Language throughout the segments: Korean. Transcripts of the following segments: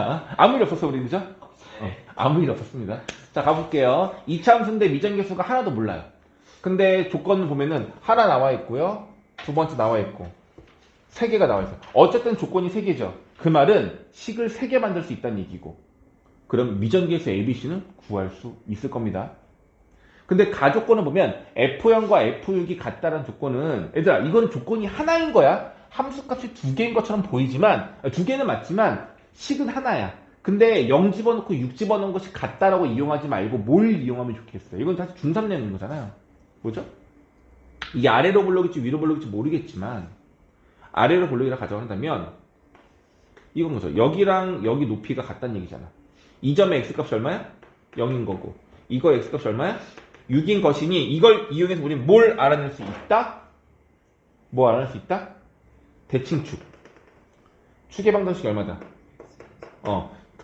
자, 아무 일 없었어, 우리, 그죠? 아무 일 없었습니다. 자, 가볼게요. 이차함수인데 미정계수가 하나도 몰라요. 근데 조건을 보면은 하나 나와 있고요. 두 번째 나와 있고. 세 개가 나와 있어요. 어쨌든 조건이 세 개죠. 그 말은 식을 세 개 만들 수 있다는 얘기고. 그럼 미정계수 ABC는 구할 수 있을 겁니다. 근데 가조건을 보면 F0과 F6이 같다는 조건은 얘들아 이건 조건이 하나인 거야. 함수값이 두 개인 것처럼 보이지만 두 개는 맞지만 식은 하나야. 근데 0 집어넣고 6 집어넣은 것이 같다라고 이용하지 말고 뭘 이용하면 좋겠어요. 이건 다시 중3 내는 거잖아요. 뭐죠? 이게 아래로 볼록일지 위로 볼록일지 모르겠지만 아래로 볼록이라 가져간다면 이건 뭐죠? 여기랑 여기 높이가 같다는 얘기잖아. 이 점의 x값이 얼마야? 0인 거고 이거 x값이 얼마야? 6인 것이니 이걸 이용해서 우리는 뭘 알아낼 수 있다? 뭐 알아낼 수 있다? 대칭축. 축의 방정식이 얼마다?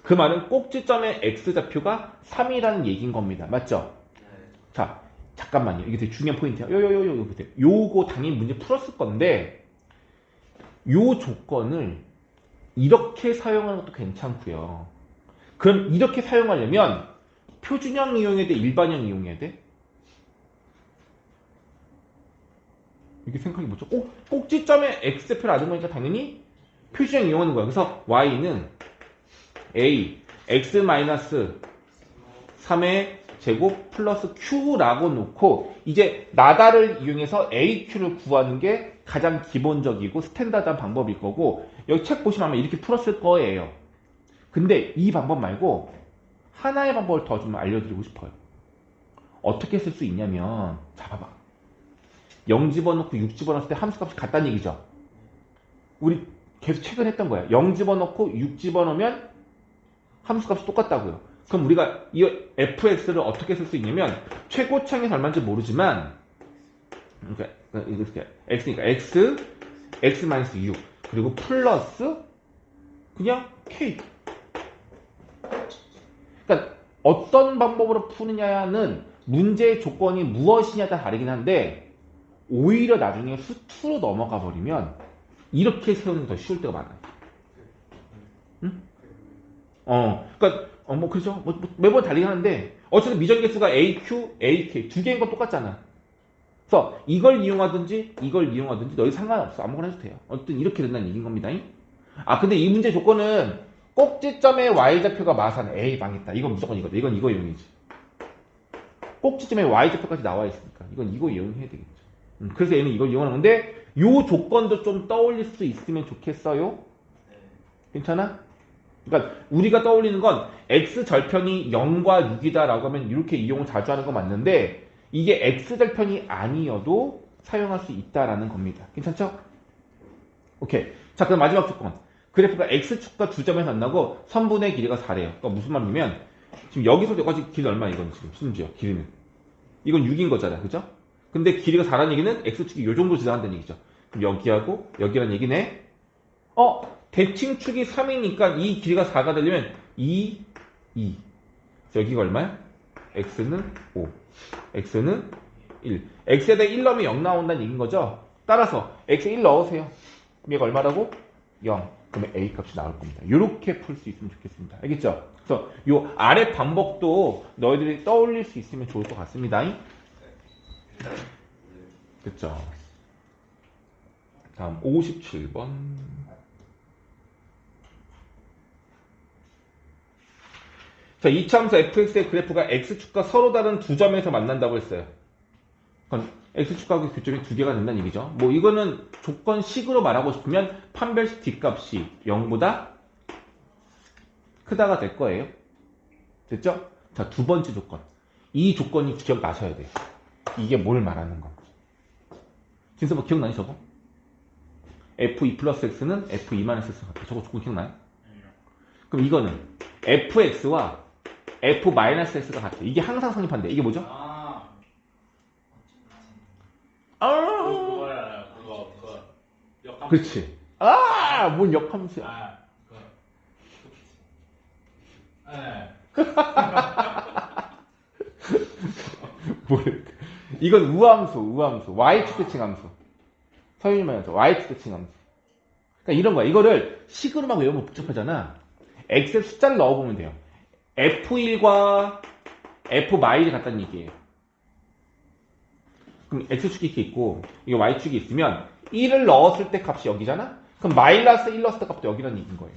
그 말은 꼭지점의 x좌표가 3이라는 얘기인 겁니다. 맞죠? 자, 잠깐만요. 이게 되게 중요한 포인트야. 요거 당연히 문제 풀었을 건데 요 조건을 이렇게 사용하는 것도 괜찮고요. 그럼 이렇게 사용하려면 표준형 이용해야 돼? 일반형 이용해야 돼? 이게 생각이 뭐죠? 꼭지점에 x좌표를 아는 거니까 당연히 표준형 이용하는 거야. 그래서 y는 a x-3의 제곱 플러스 q라고 놓고 이제 나다를 이용해서 aq를 구하는 게 가장 기본적이고 스탠다드한 방법일 거고 여기 책 보시면 아마 이렇게 풀었을 거예요. 근데 이 방법 말고 하나의 방법을 더 좀 알려드리고 싶어요. 어떻게 쓸 수 있냐면 자 봐봐. 0 집어넣고 6 집어넣었을 때 함수값이 같다는 얘기죠. 우리 계속 최근에 했던 거야. 0 집어넣고 6 집어넣으면 함수값이 똑같다고요. 그럼 우리가 이 fx를 어떻게 쓸 수 있냐면 최고창에서 얼마인지 모르지만 이렇게 x니까 x-6 그리고 플러스 그냥 k. 그러니까 어떤 방법으로 푸느냐는 문제의 조건이 무엇이냐에 따라 다르긴 한데 오히려 나중에 수투로 넘어가 버리면 이렇게 세우는 게 더 쉬울 때가 많아요. 응? 그러니까 뭐 그죠? 매번 다르긴 하는데 어쨌든 미정계수가 AQ, AK 두 개인 건 똑같잖아. 그래서 이걸 이용하든지 이걸 이용하든지 너희 상관없어. 아무거나 해도 돼요. 어쨌든 이렇게 된다는 얘기인 겁니다. 근데 이 문제 조건은 꼭지점의 y좌표가 마산 A 망했다. 이건 무조건 이거다. 이건 이거 이용이지. 꼭지점에 y좌표까지 나와 있으니까 이건 이거 이용해야 되겠죠. 그래서 얘는 이걸 이용하는 건데 요 조건도 좀 떠올릴 수 있으면 좋겠어요. 괜찮아? 그러니까 우리가 떠올리는 건 x절편이 0과 6이다 라고 하면 이렇게 이용을 자주 하는 거 맞는데 이게 x절편이 아니어도 사용할 수 있다라는 겁니다. 괜찮죠? 오케이. 자, 그럼 마지막 조건. 그래프가 x축과 두 점에서 만나고 선분의 길이가 4래요. 그러니까 무슨 말이냐면 지금 여기서 여기까지 길이 얼마 이건 지금 심지어 길이는 이건 6인 거잖아. 그죠? 근데 길이가 4라는 얘기는 x축이 요 정도 지나간다는 얘기죠. 그럼 여기하고 여기라는 얘기네. 대칭축이 3이니까 이 길이가 4가 되려면 2. 여기가 얼마야? x는 5. x는 1. x에다 1 넣으면 0 나온다는 얘기인 거죠. 따라서 x에 1 넣으세요. 그럼 얘가 얼마라고? 0. 그러면 a 값이 나올 겁니다. 이렇게 풀 수 있으면 좋겠습니다. 알겠죠? 그래서 요 아래 방법도 너희들이 떠올릴 수 있으면 좋을 것 같습니다. 그쵸? 다음 57번. 자, 이차함수 fx의 그래프가 x축과 서로 다른 두 점에서 만난다고 했어요. 그럼 x축하고 교점이 두 개가 된다는 얘기죠. 뭐 이거는 조건식으로 말하고 싶으면 판별식 뒷값이 0보다 크다가 될 거예요. 됐죠? 자, 두 번째 조건. 이 조건이 기억나셔야 돼요. 이게 뭘 말하는 건지. 진짜 뭐 기억나니 저거? f2 플러스 x는 f2 마이너스 x 같아. 저거 조건 기억나요? 그럼 이거는 fx와 f 마이너스 x가 같아. 이게 항상 성립한대. 이게 뭐죠? 그거 역함수. 그렇지. 뭔 역함수야. 네. 이건 우함수. y축 대칭함수. 서윤이 말해서 y축 대칭함수. 그러니까 이런 거야. 이거를 식으로만 외우면 복잡하잖아. x에 숫자를 넣어보면 돼요. f1과 f-이 같다는 얘기예요. 그럼 x축이 이렇게 있고 이게 y축이 있으면 1을 넣었을 때 값이 여기잖아? 그럼 마이너스 1 넣었을 때 값도 여기라는 얘기인 거예요.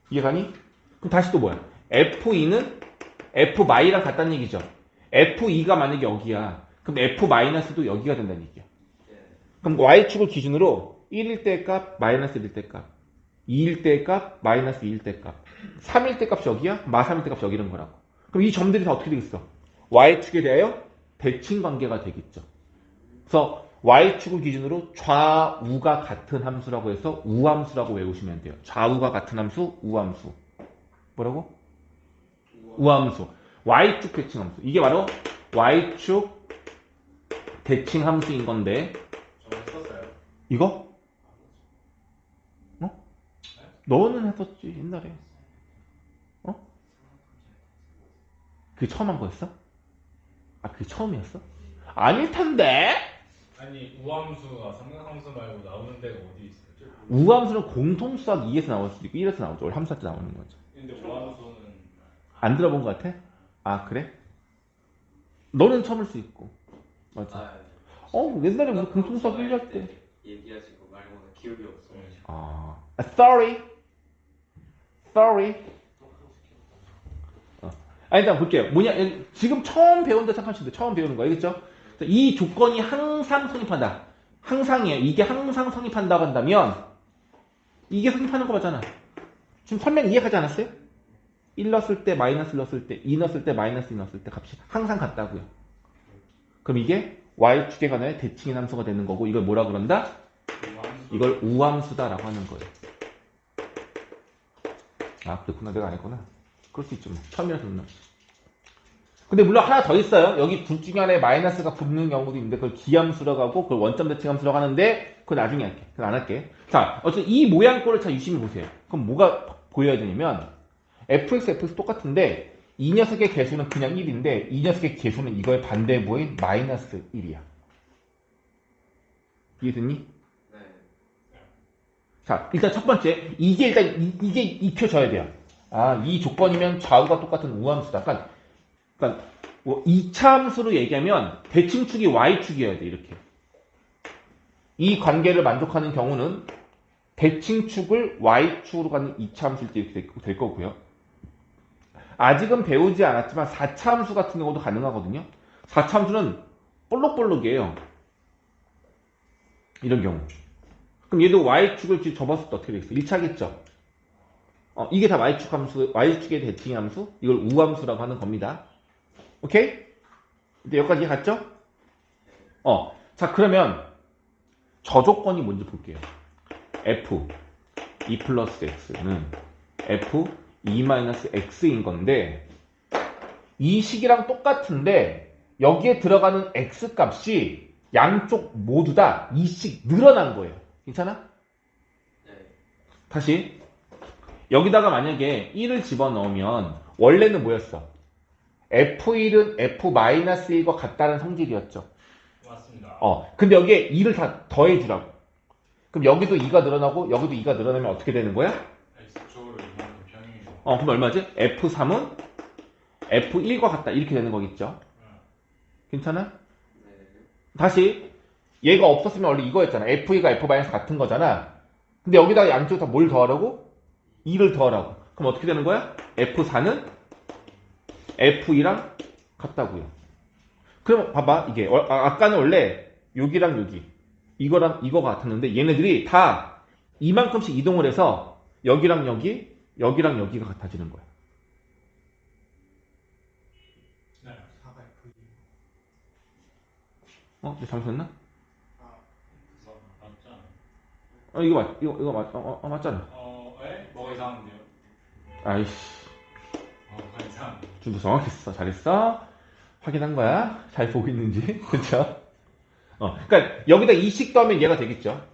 이해가니? 그럼 다시 또 뭐야? f2는 f-랑 같다는 얘기죠. f2가 만약에 여기야. 그럼 f-도 여기가 된다는 얘기야. 그럼 y축을 기준으로 1일 때 값, 마이너스 1일 때 값, 2일 때 값, 마이너스 2일 때 값, 3일 때 값이 여기야? 마 3일 때 값이 여기라는 거라고. 그럼 이 점들이 다 어떻게 되겠어? y축에 대하여 대칭 관계가 되겠죠. 그래서 y축을 기준으로 좌우가 같은 함수라고 해서 우함수라고 외우시면 돼요. 좌우가 같은 함수, 우함수. 뭐라고? 우함수. y축 대칭 함수. 이게 바로 y축 대칭 함수인 건데 저번에 썼어요. 이거? 어? 너는 했었지 옛날에. 어? 그게 처음 한 거였어? 아 그게 처음이었어? 아닐 텐데? 아니 우함수가 삼각함수 말고 나오는 데가 어디 있어요? 우함수는 공통수학 2에서 나올 수도 있고 1에서 나오죠. 원래 함수 할 때 나오는 거죠. 근데 우함수는 안 들어본 것 같아? 아 그래? 너는 처음일 수 있고. 맞아. 옛날에 무슨 공통수학 1 할 때. 얘기하시고 말고는 기억이 없어. Sorry. 일단 볼게요. 뭐냐, 지금 처음 배운다 생각하시면 돼. 처음 배우는 거, 알겠죠? 이 조건이 항상 성립한다. 항상이에요. 이게 항상 성립한다고 한다면, 이게 성립하는 거 맞잖아. 지금 설명 이해하지 않았어요? 1 넣었을 때, 마이너스 넣었을 때, 2 넣었을 때, 마이너스 2 넣었을 때 값이 항상 같다고요. 그럼 이게 y축에 관한 대칭인 함수가 되는 거고, 이걸 뭐라 그런다? 우함수. 이걸 우함수다라고 하는 거예요. 아, 그렇구나. 내가 안 했구나. 그럴 수 있죠. 처음이라서 그렇나. 근데 물론 하나 더 있어요. 여기 둘 중에 하나에 마이너스가 붙는 경우도 있는데 그걸 기함수라고 하고 그걸 원점 대칭함수라고 하는데 그건 나중에 할게. 그건 안 할게. 자, 어쨌든 이 모양 꼴을 잘 유심히 보세요. 그럼 뭐가 보여야 되냐면 fx 똑같은데 이 녀석의 개수는 그냥 1인데 이 녀석의 개수는 이거의 반대부인 마이너스 1이야. 이해됐니? 네. 자, 일단 첫 번째 이게 일단 이게 익혀져야 돼요. 아, 이 조건이면 좌우가 똑같은 우함수다. 그러니까 뭐 2차 함수로 얘기하면 대칭축이 y축이어야 돼. 이렇게. 이 관계를 만족하는 경우는 대칭축을 y축으로 가는 2차 함수일 때 이렇게 될 거고요. 아직은 배우지 않았지만 4차 함수 같은 경우도 가능하거든요. 4차 함수는 볼록볼록이에요. 이런 경우. 그럼 얘도 y축을 지금 접었을 때 어떻게 되겠어? 1차겠죠? 이게 다 y축 함수, y축의 대칭 함수? 이걸 우함수라고 하는 겁니다. 오케이? 이제 여기까지 갔죠? 자, 그러면 저 조건이 뭔지 볼게요. f 2 플러스 x는 f 2 마이너스 x인 건데 이 식이랑 똑같은데 여기에 들어가는 x 값이 양쪽 모두 다 2씩 늘어난 거예요. 괜찮아? 네. 다시 여기다가 만약에 1을 집어넣으면 원래는 뭐였어? f1은 f-1과 같다는 성질이었죠. 맞습니다. 근데 여기에 2를 다 더해주라고. 그럼 여기도 2가 늘어나고 여기도 2가 늘어나면 어떻게 되는 거야? x축으로 이만큼 평행이죠. 그럼 얼마지? f3은 f1과 같다. 이렇게 되는 거겠죠. 괜찮아? 네. 다시 얘가 없었으면 원래 이거였잖아. f2가 f- 같은 거잖아. 근데 여기다가 양쪽에 다 뭘 더하라고? 2를 더하라고. 그럼 어떻게 되는 거야? f4는 f2랑 같다고요. 그럼 봐봐. 이게 아까는 원래 여기랑 여기 이거랑 이거가 같았는데 얘네들이 다 이만큼씩 이동을 해서 여기랑 여기 여기랑 여기가 같아지는 거야. 네. 내가 잘못했나? 맞잖아. 이거 맞잖아. 에? 뭐가 이상한데요? 아이씨. 뭐가 이상한데? 준도 정확했어. 잘했어. 확인한 거야. 잘 보고 있는지. 그쵸? 그러니까 여기다 2씩 더하면 얘가 되겠죠.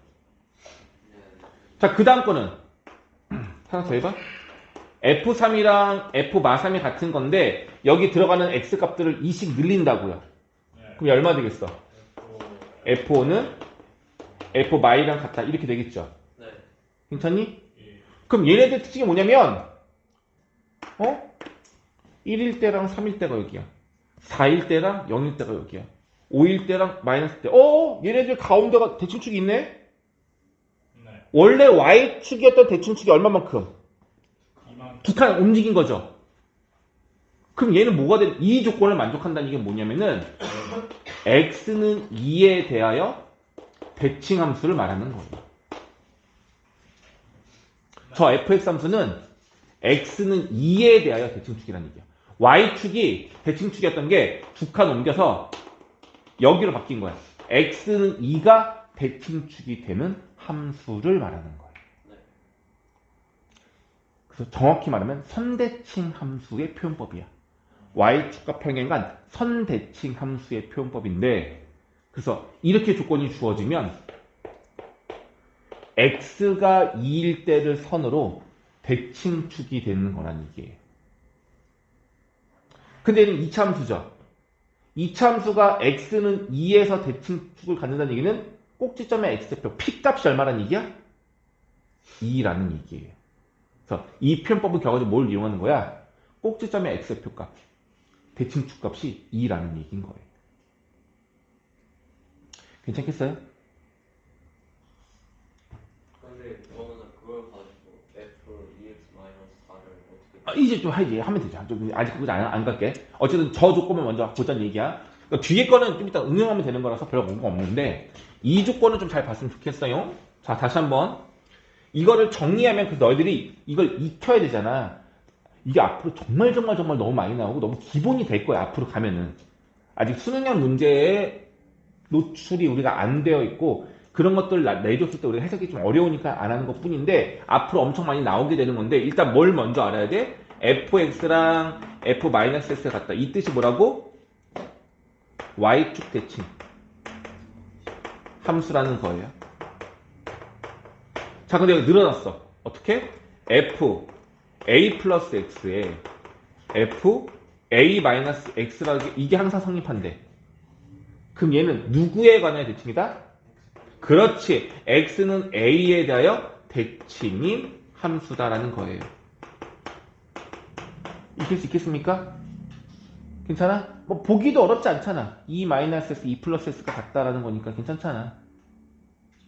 자, 그 다음 거는 하나 더 해봐. F3이랑 F-3이 같은 건데 여기 들어가는 X 값들을 2씩 늘린다고요. 네. 그럼 얼마 되겠어? F5는 F-랑 같다. 이렇게 되겠죠. 네. 괜찮니? 예. 그럼 얘네들 특징이 뭐냐면 어? 1일 때랑 3일 때가 여기야. 4일 때랑 0일 때가 여기야. 5일 때랑 마이너스 때. 얘네들 가운데가 대칭축이 있네? 네. 원래 Y축이었던 대칭축이 얼마만큼? 이만 두 칸 움직인 거죠. 그럼 얘는 뭐가 된, 이 조건을 만족한다는 게 뭐냐면은, x는 2에 대하여 대칭함수를 말하는 거예요. 저 fx 함수는 x는 2에 대하여 대칭축이라는 얘기야. y축이 대칭축이었던 게 두 칸 옮겨서 여기로 바뀐 거야. x는 2가 대칭축이 되는 함수를 말하는 거예요. 네. 그래서 정확히 말하면 선대칭 함수의 표현법이야. y축과 평행간 선대칭 함수의 표현법인데, 그래서 이렇게 조건이 주어지면 x가 2일 때를 선으로 대칭축이 되는 거라는 얘기예요. 근데 얘는 2차 함수죠. 2차 함수가 x는 2에서 대칭축을 갖는다는 얘기는 꼭지점의 x좌표 p값이 얼마라는 얘기야? 2라는 얘기예요. 그래서 이 표현법을 겨가지고 뭘 이용하는 거야? 꼭지점의 x좌표 값, 대칭축 값이 2라는 얘기인 거예요. 괜찮겠어요? 근데 그거는 그걸 가지고 f EX 마이너스 4를 어떻게 이제 좀 하면 되죠. 아직 그거 안 갈게. 어쨌든 저 조건을 먼저 보자는 얘기야. 그러니까 뒤에 거는 좀 이따 응용하면 되는 거라서 별 뭔가 없는데, 이 조건을 좀 잘 봤으면 좋겠어요. 자, 다시 한번. 이거를 정리하면 그 너희들이 이걸 익혀야 되잖아. 이게 앞으로 정말 너무 많이 나오고 너무 기본이 될 거야. 앞으로 가면은. 아직 수능형 문제에 노출이 우리가 안 되어 있고, 그런 것들 내줬을 때 우리가 해석이 좀 어려우니까 안 하는 것 뿐인데, 앞으로 엄청 많이 나오게 되는 건데, 일단 뭘 먼저 알아야 돼? fx랑 f-x가 같다. 이 뜻이 뭐라고? y축 대칭 함수라는 거예요. 자, 근데 여기 늘어났어. 어떻게? f a 플러스 x에 f a 마이너스 x라는 게 이게 항상 성립한대. 그럼 얘는 누구에 관한 대칭이다? 그렇지. x는 a에 대하여 대칭인 함수다라는 거예요. 익힐 수 있겠습니까? 괜찮아? 뭐 보기도 어렵지 않잖아. 2 마이너스 s, 2 플러스 s가 같다라는 거니까 괜찮잖아.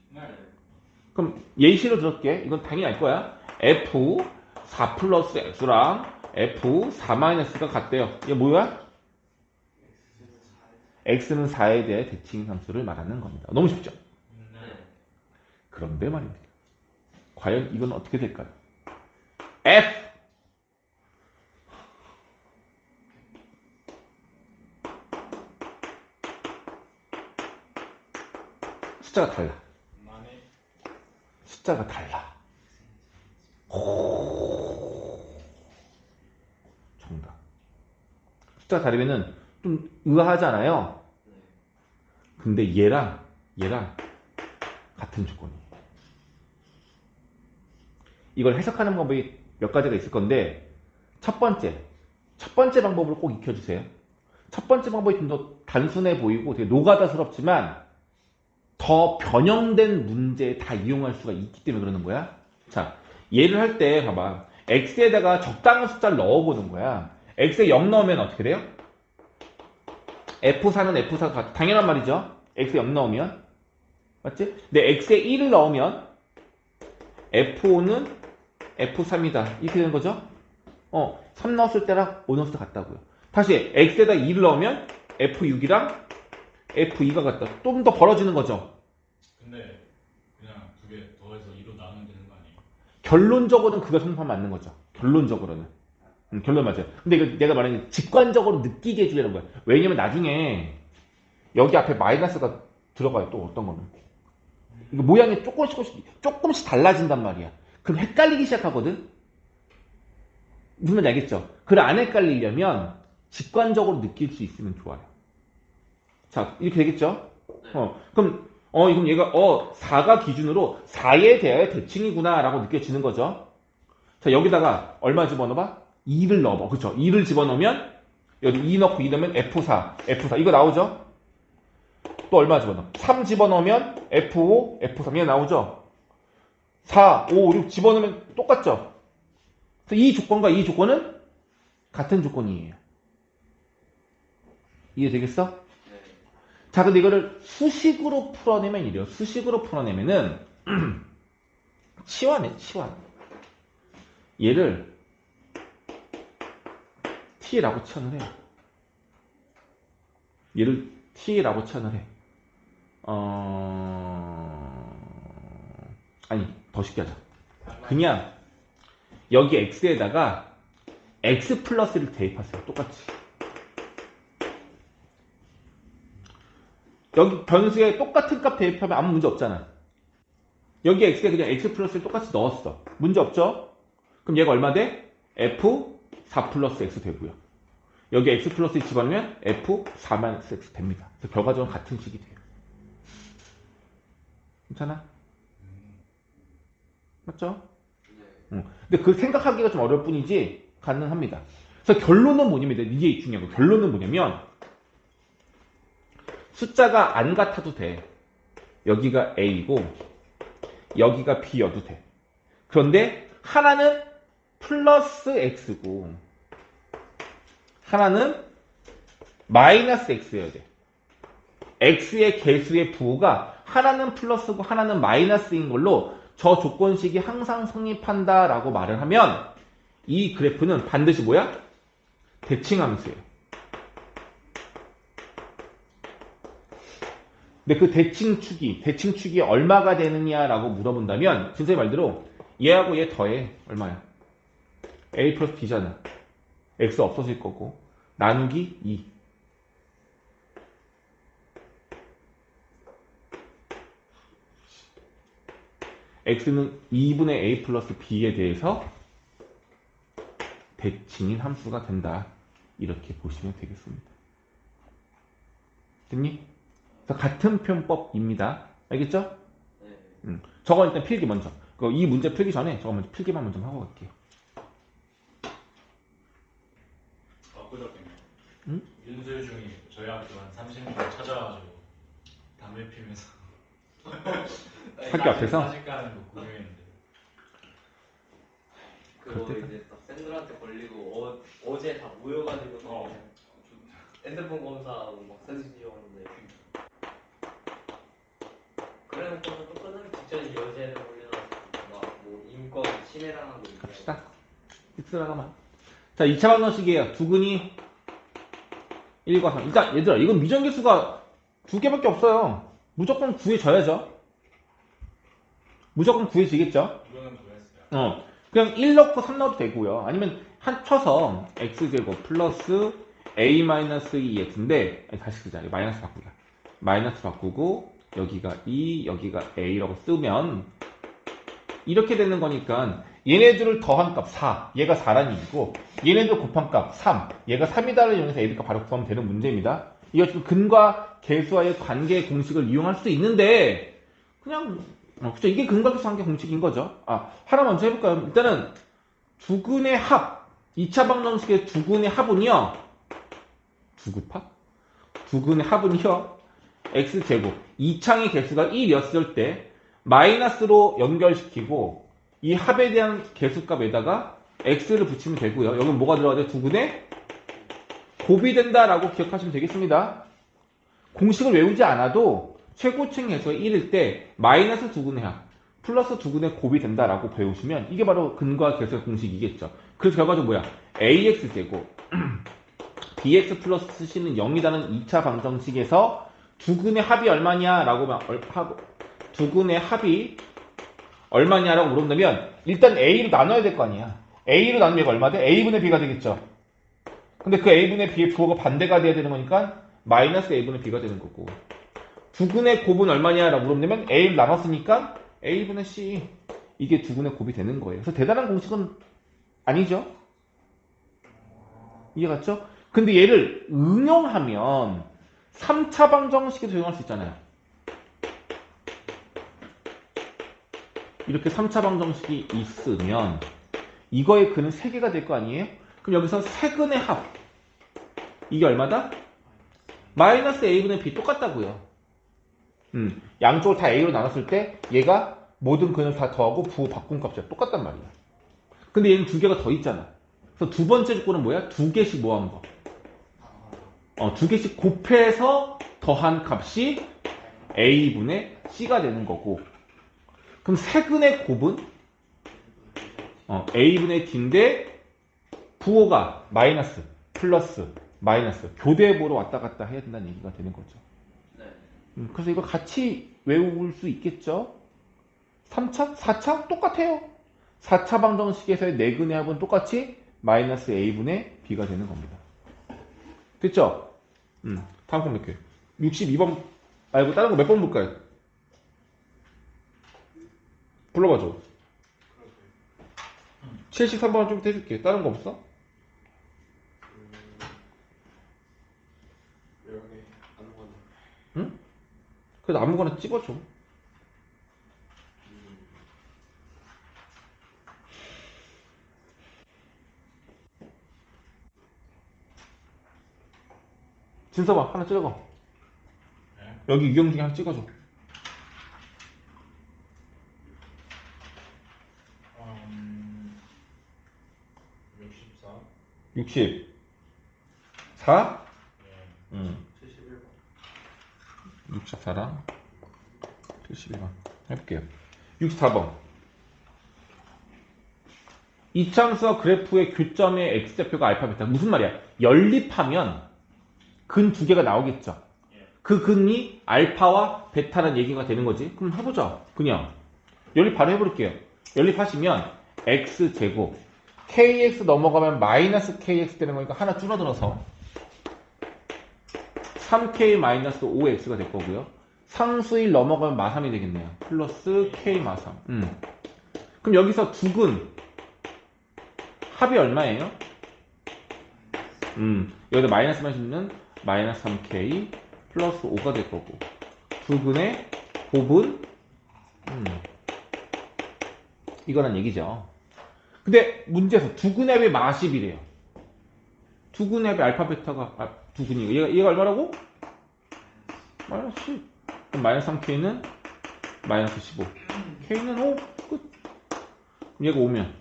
네. 그럼 예시로 들을게. 이건 당연히 알 거야. f 4 플러스 x랑 f 4 마이너스가 같대요. 이게 뭐야? x는 4에 대해 대칭 함수를 말하는 겁니다. 너무 쉽죠? 네. 그런데 말입니다. 과연 이건 어떻게 될까요? f 숫자가 달라. 만에 숫자가 달라. 정답. 숫자가 다르면은 좀 의아하잖아요. 네. 근데 얘랑 같은 조건이에요. 이걸 해석하는 방법이 몇 가지가 있을 건데, 첫 번째 방법을 꼭 익혀주세요. 첫 번째 방법이 좀 더 단순해 보이고 되게 노가다스럽지만 더 변형된 문제에 다 이용할 수가 있기 때문에 그러는 거야. 자, 얘를 할 때 봐봐. x에다가 적당한 숫자를 넣어보는 거야. x에 0 넣으면 어떻게 돼요? f4는 f4가 당연한 말이죠. x에 0 넣으면. 맞지? 근데 x에 1을 넣으면 f5는 f3이다. 이렇게 되는 거죠? 3 넣었을 때랑 5 넣었을 때 같다고요. 다시 x에다 2를 넣으면 f6이랑 f2가 같다. 좀 더 벌어지는 거죠. 근데 그냥 두 개 더해서 2로 나누면 되는 거 아니에요? 결론적으로는 그가 성판 맞는 거죠. 결론적으로는. 결론 맞아요. 근데 이거 내가 말하는 게 직관적으로 느끼게 해주려는 거야. 왜냐면 나중에 여기 앞에 마이너스가 들어가요. 또 어떤 거는. 이거 모양이 조금씩 달라진단 말이야. 그럼 헷갈리기 시작하거든? 무슨 말인지 알겠죠? 그걸 안 헷갈리려면 직관적으로 느낄 수 있으면 좋아요. 자, 이렇게 되겠죠? 그럼 얘가 4가 기준으로 4에 대하여 대칭이구나 라고 느껴지는 거죠. 자, 여기다가 얼마 집어넣어봐? 2를 넣어봐. 그쵸? 2를 집어넣으면 여기 2 넣고 2 넣으면 F4 이거 나오죠? 또 얼마 집어넣어? 3 집어넣으면 F5, F3 이게 나오죠? 4, 5, 6 집어넣으면 똑같죠? 그래서 이 조건과 이 조건은 같은 조건이에요. 이해되겠어? 네. 자, 근데 이거를 수식으로 풀어내면 이래요. 수식으로 풀어내면은 치환해, 치환. 얘를 t라고 치환을 해. 얘를 t라고 치환을 해. 아니, 더 쉽게 하자. 그냥 여기 x에다가 x 플러스를 대입하세요. 똑같이. 여기 변수에 똑같은 값 대입하면 아무 문제 없잖아. 여기 x에 그냥 x 플러스를 똑같이 넣었어. 문제 없죠? 그럼 얘가 얼마 돼? f4 플러스 x 되고요. 여기 x 플러스 2 집어넣으면 f4 마이너스 x 됩니다. 그래서 결과적으로 같은 식이 돼요. 괜찮아? 맞죠? 네. 근데 그 생각하기가 좀 어려울 뿐이지 가능합니다. 그래서 결론은 뭐냐면 이게 중요한 거. 결론은 뭐냐면 숫자가 안 같아도 돼. 여기가 a이고 여기가 b여도 돼. 그런데 하나는 플러스 x고 하나는 마이너스 x여야 돼. x의 개수의 부호가 하나는 플러스고 하나는 마이너스인 걸로 저 조건식이 항상 성립한다 라고 말을 하면 이 그래프는 반드시 뭐야? 대칭함수예요. 근데 그 대칭축이 얼마가 되느냐라고 물어본다면 진짜 말대로 얘하고 얘 더해. 얼마야? a 플러스 b잖아. x 없어질 거고 나누기 2. x는 2분의 a 플러스 b에 대해서 대칭인 함수가 된다. 이렇게 보시면 되겠습니다. 됐니? 그래서 같은 표현법입니다. 알겠죠? 네. 저거 일단 필기 먼저. 이 문제 풀기 전에 저거 먼저 필기만 먼저 하고 갈게요. 엊그저께요. 응? 윤슬 중이 저희 학교 한 30명 찾아와가지고 담배 피면서 학교 앞에서? 사직 가는 거 구경했는데. 그거 그럴 때- 이제 딱 샌들한테 걸리고 어제 다 모여가지고 핸드폰 검사하고 막 사진 찍었는데 그래놓고는 또 끝나기 직전에 여자애를 올려놔서 막뭐 인권 침해당하고 있고 갑시다. 들어가만. 자, 2차 방정식이에요. 두근이 1과 3. 일단 얘들아 이건 미정계수가 2개밖에 없어요. 무조건 구해져야죠. 무조건 구해지겠죠. 이거는 구했어요. 그냥 1 넣고 3 넣어도 되고요. 아니면 한 쳐서 x제곱 플러스 a-2x인데 다시 쓰자. 마이너스 바꾸자. 마이너스 바꾸고 여기가 2, 여기가 a라고 쓰면 이렇게 되는 거니까 얘네들을 더한 값 4, 얘가 4라는 얘기고 얘네들 곱한 값 3, 얘가 3이다를 이용해서 a 값 바로 구하면 되는 문제입니다. 이거 지금 근과 계수와의 관계 공식을 이용할 수도 있는데 그냥 그쵸, 이게 근과 계수 관계 공식인 거죠. 하나 먼저 해볼까요? 일단은 두근의 합, 2차 방정식의 두근의 합은요. 두급합? 두근의 합은요. x제곱, 2창의 개수가 1이었을 때 마이너스로 연결시키고 이 합에 대한 개수값에다가 x를 붙이면 되고요. 여기는 뭐가 들어가야 돼? 두근의 곱이 된다라고 기억하시면 되겠습니다. 공식을 외우지 않아도 최고층 개수가 1일 때 마이너스 두근의 합, 플러스 두근의 곱이 된다라고 배우시면 이게 바로 근과 계수의 공식이겠죠. 그래서 결과적으로 뭐야? ax제곱 bx 플러스 c는 0이라는 2차 방정식에서 두근의 합이 얼마냐라고 하고 두근의 합이 얼마냐라고 물어본다면 일단 a로 나눠야 될 거 아니야. a로 나누면 얘가 얼마 돼? a분의 b가 되겠죠. 근데 그 a분의 b의 부호가 반대가 돼야 되는 거니까 마이너스 a분의 b가 되는 거고 두근의 곱은 얼마냐라고 물어보면 a를 나눴으니까 a분의 c 이게 두근의 곱이 되는 거예요. 그래서 대단한 공식은 아니죠. 이해 갔죠? 근데 얘를 응용하면 3차 방정식에도 적용할 수 있잖아요. 이렇게 3차 방정식이 있으면 이거의 근은 3개가 될 거 아니에요? 그럼 여기서 세근의 합 이게 얼마다? 마이너스 a분의 b 똑같다고요. 양쪽을 다 a로 나눴을 때 얘가 모든 근을 다 더하고 부호 바꾼 값이 똑같단 말이야. 근데 얘는 2개가 더 있잖아. 그래서 두 번째 조건은 뭐야? 두 개씩 뭐한 거? 두 개씩 곱해서 더한 값이 a분의 c가 되는 거고. 그럼 세근의 곱은 a분의 d인데 부호가 마이너스, 플러스, 마이너스 교대보로 왔다 갔다 해야 된다는 얘기가 되는 거죠. 네. 그래서 이거 같이 외울 수 있겠죠? 3차? 4차? 똑같아요. 4차 방정식에서의 내근의 합은 똑같이 마이너스 a분의 b가 되는 겁니다. 됐죠? 다음 거 몇 개? 62번 말고 다른 거 몇 번 볼까요? 불러봐줘. 73번 좀 해줄게. 다른 거 없어? 여기 아무거나. 응? 그래도 아무거나 찍어줘. 진서봐 하나 찍어. 네? 여기 유형 중에 하나 찍어줘. 64. 64? 네. 71번. 64랑 71번 해볼게요. 64번. 이차함수와 그래프의 교점의 x좌표가 알파 베타. 무슨 말이야? 연립하면 근 두 개가 나오겠죠. 그 근이 알파와 베타라는 얘기가 되는 거지. 그럼 해보자. 그냥 연립 바로 해볼게요. 연립하시면 x제곱 kx 넘어가면 마이너스 kx 되는 거니까 하나 줄어들어서 3k 마이너스 5x가 될 거고요. 상수 1 넘어가면 마3이 되겠네요. 플러스 k 마3. 그럼 여기서 두근 합이 얼마예요? 여기다 마이너스만 씹는 마이너스 3k 플러스 5가 될 거고 두근의 곱은 이거란 얘기죠. 근데 문제에서 두근의 합이 마10이래요. 두근의 합이 알파 베타가 두근이 얘가 얼마라고? 마이너스 10. 그럼 마이너스 3k는 마이너스 15. k는 5. 끝. 그럼 얘가 오면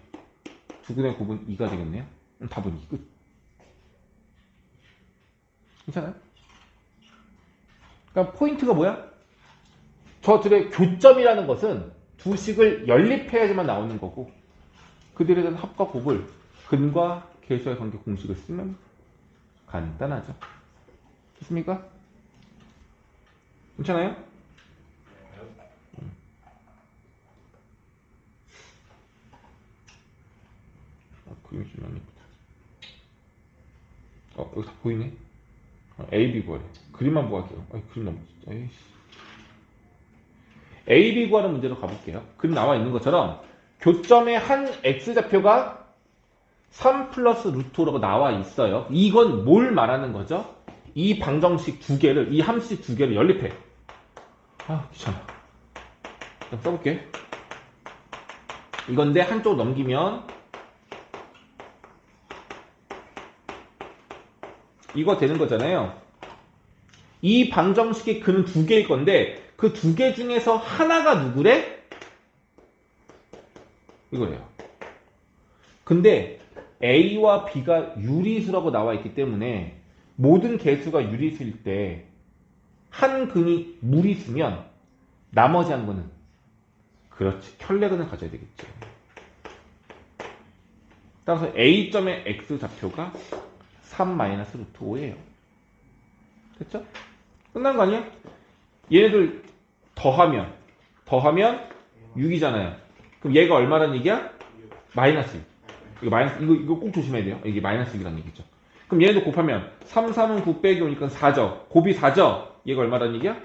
두근의 곱은 2가 되겠네요. 그럼 답은 2. 끝. 괜찮아요? 그러니까 포인트가 뭐야? 저들의 교점이라는 것은 두 식을 연립해야지만 나오는 거고 그들에 대한 합과 곱을 근과 계수의 관계 공식을 쓰면 간단하죠. 됐습니까? 괜찮아요? 그림이 좀 안 예쁘다. 여기 다 보이네? A, B 구하래. 그림만 보할게요. 그림 너무 진짜. 에이씨. A, B 구하는 문제로 가볼게요. 그림 나와 있는 것처럼 교점의 한 x좌표가 3 플러스 루트 5라고 나와 있어요. 이건 뭘 말하는 거죠? 이 방정식 두 개를, 이 함수식 두 개를 연립해. 귀찮아. 좀 써볼게. 이건데 한쪽 넘기면 이거 되는 거잖아요. 이 방정식의 근은 두 개일 건데 그 두 개 중에서 하나가 누구래? 이거래요. 근데 A와 B가 유리수라고 나와 있기 때문에 모든 개수가 유리수일 때 한 근이 무리수면 나머지 한 근은 그렇지 켤레근을 가져야 되겠죠. 따라서 A점의 X좌표가 3-루트 5예요. 됐죠? 끝난 거 아니야? 얘네들 더하면 6이잖아요. 그럼 얘가 얼마란 얘기야? 마이너스 6. 이거 꼭 조심해야 돼요. 이게 마이너스 6이라는 얘기죠. 그럼 얘네들 곱하면 3, 3은 9 빼기 오니까 4죠. 곱이 4죠. 얘가 얼마란 얘기야?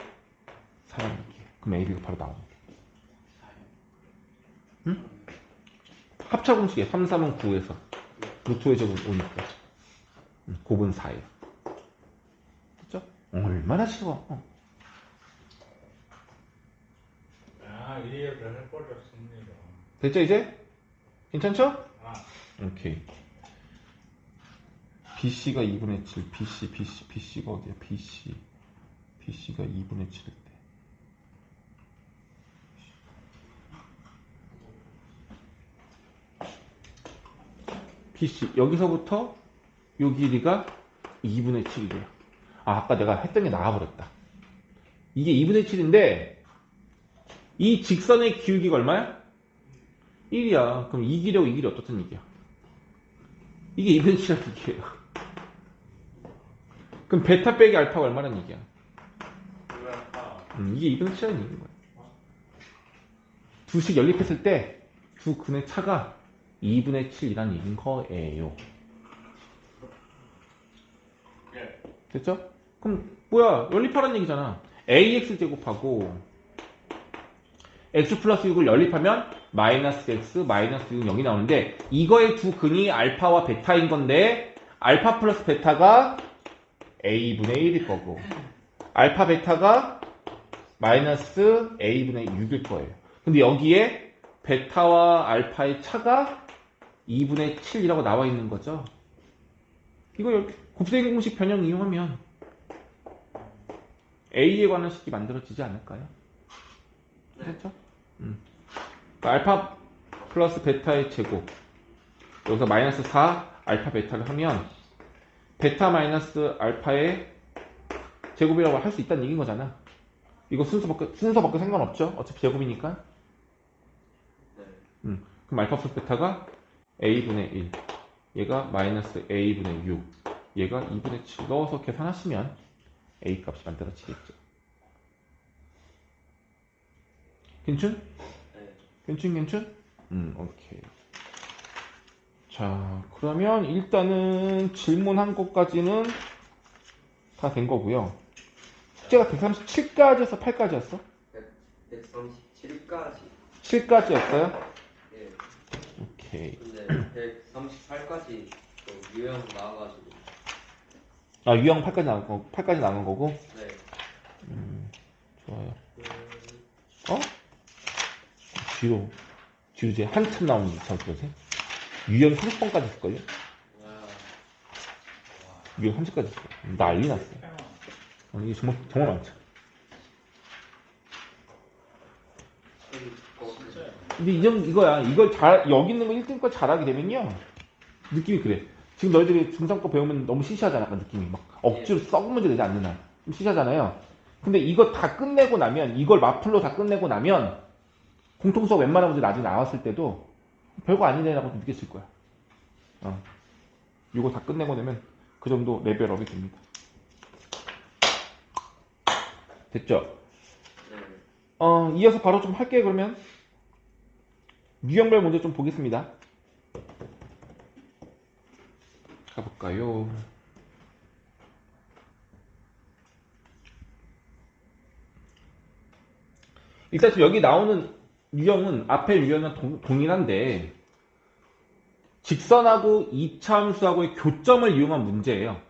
4라는 얘기야. 그럼 A, B가 바로 나오는 거야. 응? 합차 공식이야. 3, 3은 9에서 루트 5에 적으면 5니까. 곱은 4예요. 됐죠? 얼마나 쉬워. 이해를 해버렸습니다. 됐죠 이제? 괜찮죠? 오케이. BC가 2분의 7, BC가 어디야? BC가 2분의 7일 때. BC 여기서부터 요 길이가 2분의 7이래요. 아까 내가 했던 게 나와버렸다. 이게 2분의 7인데 이 직선의 기울기가 얼마야? 1이야. 그럼 이 길이하고 이 길이 어떻단 얘기야? 이게 2분의 7이라는 얘기예요. 그럼 베타 빼기 알파가 얼마란 얘기야? 이게 2분의 7이라는 얘기인 거야. 두식 연립했을 때 두 근의 차가 2분의 7이라는 얘기인 거예요. 됐죠? 그럼 뭐야? 연립하라는 얘기잖아. ax 제곱하고 x 플러스 6을 연립하면 마이너스 x 마이너스 6은 0이 나오는데 이거의 두 근이 알파와 베타인 건데 알파 플러스 베타가 a분의 1일 거고 알파 베타가 마이너스 a분의 6일 거예요. 근데 여기에 베타와 알파의 차가 2분의 7이라고 나와 있는 거죠. 이거 곱셈 공식 변형 이용하면 a에 관한 식이 만들어지지 않을까요? 그렇죠? 알파 플러스 베타의 제곱 여기서 마이너스 4 알파 베타를 하면 베타 마이너스 알파의 제곱이라고 할 수 있다는 얘기인 거잖아. 이거 순서 바꿔 상관없죠? 어차피 제곱이니까. 그럼 알파 플러스 베타가 a분의 1 얘가 마이너스 a분의 6 얘가 2분의 7 넣어서 계산하시면 a 값이 만들어지겠죠. 괜춘? 괜춘? 오케이. 자, 그러면 일단은 질문한 것까지는 다 된 거고요. 숙제가 137까지였어? 8까지였어? 137까지. 7까지였어요? 예. 오케이. 근데 138까지 또 유형 나와가지고. 아, 유형 8까지 나온 거고? 네. 좋아요. 뒤로 이제 한참 나오는 잘 보세요. 유형 30번까지 있을걸요? 유형 30까지 있어요. 난리 났어요. 이게 정말 많죠. 근데 이거야. 이걸 여기 있는 거 1등껏 잘하게 되면요. 느낌이 그래. 지금 너희들이 중3 거 배우면 너무 시시하잖아. 약간 느낌이. 막 억지로 썩은 문제 내지 않는 한. 좀 시시하잖아요. 근데 이거 다 끝내고 나면, 이걸 마플로 다 끝내고 나면, 공통수학 웬만한 문제 나중에 나왔을 때도 별거 아니네라고 느꼈을 거야. 이거 다 끝내고 나면 그 정도 레벨업이 됩니다. 됐죠? 이어서 바로 좀 할게요, 그러면. 유형별 문제 좀 보겠습니다. 가볼까요? 일단 지금 여기 나오는 유형은 앞에 유형은 동일한데 직선하고 이차함수하고의 교점을 이용한 문제예요.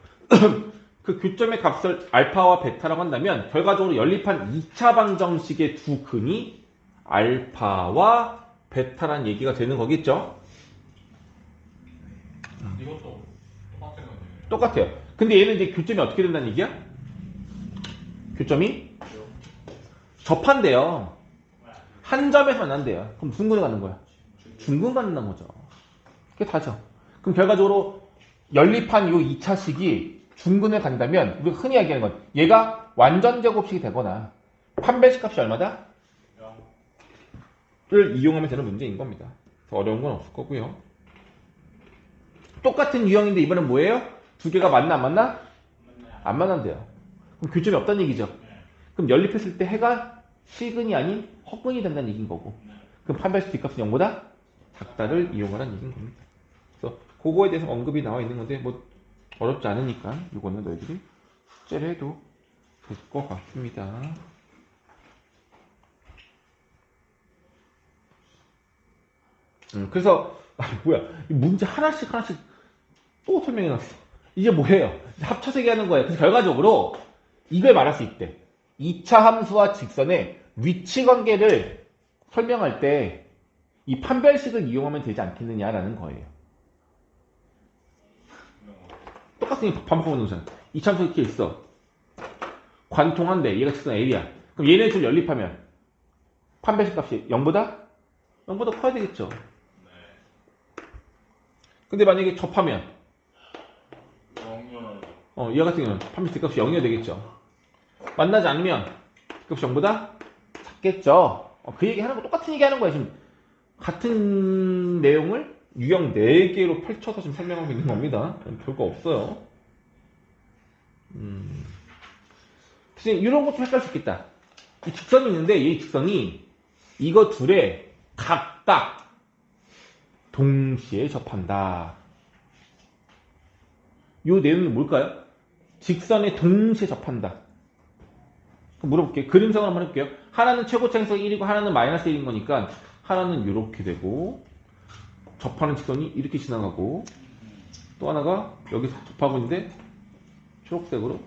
그 교점의 값을 알파와 베타라고 한다면 결과적으로 연립한 2차 방정식의 두 근이 알파와 베타란 얘기가 되는 거겠죠? 이것도 똑같은 거네요. 똑같아요. 근데 얘는 이제 교점이 어떻게 된다는 얘기야? 교점이 접한대요. 한 점에서 만난대요. 그럼 무슨 근에 가는 거야? 중근 갖는다는 거죠. 그게 다죠. 그럼 결과적으로 연립한 이 2차식이 중근에 간다면 우리가 흔히 얘기하는 건 얘가 완전 제곱식이 되거나 판별식 값이 얼마다? 를 이용하면 되는 문제인 겁니다. 더 어려운 건 없을 거고요. 똑같은 유형인데 이번엔 뭐예요? 두 개가 만나 안 만나? 안 만난대요. 그럼 교점이 없다는 얘기죠. 그럼 연립했을 때 해가 실근이 아닌 허근이 된다는 얘기인 거고 그럼 판별식 뒷값은 0보다 작다를 이용하라는 얘기인 겁니다. 그래서 그거에 대해서 언급이 나와 있는 건데 뭐 어렵지 않으니까 이거는 너희들이 숙제를 해도 될 것 같습니다. 그래서 뭐야 문제 하나씩 또 설명해놨어. 이게 뭐예요? 합쳐서 얘기하는 거예요. 그래서 결과적으로 이걸 말할 수 있대. 2차 함수와 직선의 위치 관계를 설명할 때 이 판별식을 이용하면 되지 않겠느냐라는 거예요. 똑같은 반복하는 동산. 2차 함수 이렇게 있어. 관통한데 얘가 직선 A야. 그럼 얘네 둘 연립하면 판별식 값이 0보다? 0보다 커야 되겠죠. 근데 만약에 접하면 영면 얘 같은 경우는 판별식 값이 0이어야 되겠죠. 만나지 않으면 값이 0보다 작겠죠. 그 얘기 하는 거 똑같은 얘기 하는 거야. 지금 같은 내용을 유형 4개로 펼쳐서 지금 설명하고 있는 겁니다. 별거 없어요. 사실 이런 것 좀 헷갈릴 수 있겠다. 이 직선이 있는데 이 직선이 이거 둘에 각각 동시에 접한다. 이 내용이 뭘까요? 직선에 동시에 접한다. 그럼 물어볼게요. 그림상으로 한번 해볼게요. 하나는 최고차항에서 1이고 하나는 마이너스 1인 거니까 하나는 이렇게 되고 접하는 직선이 이렇게 지나가고 또 하나가 여기서 접하고 있는데 초록색으로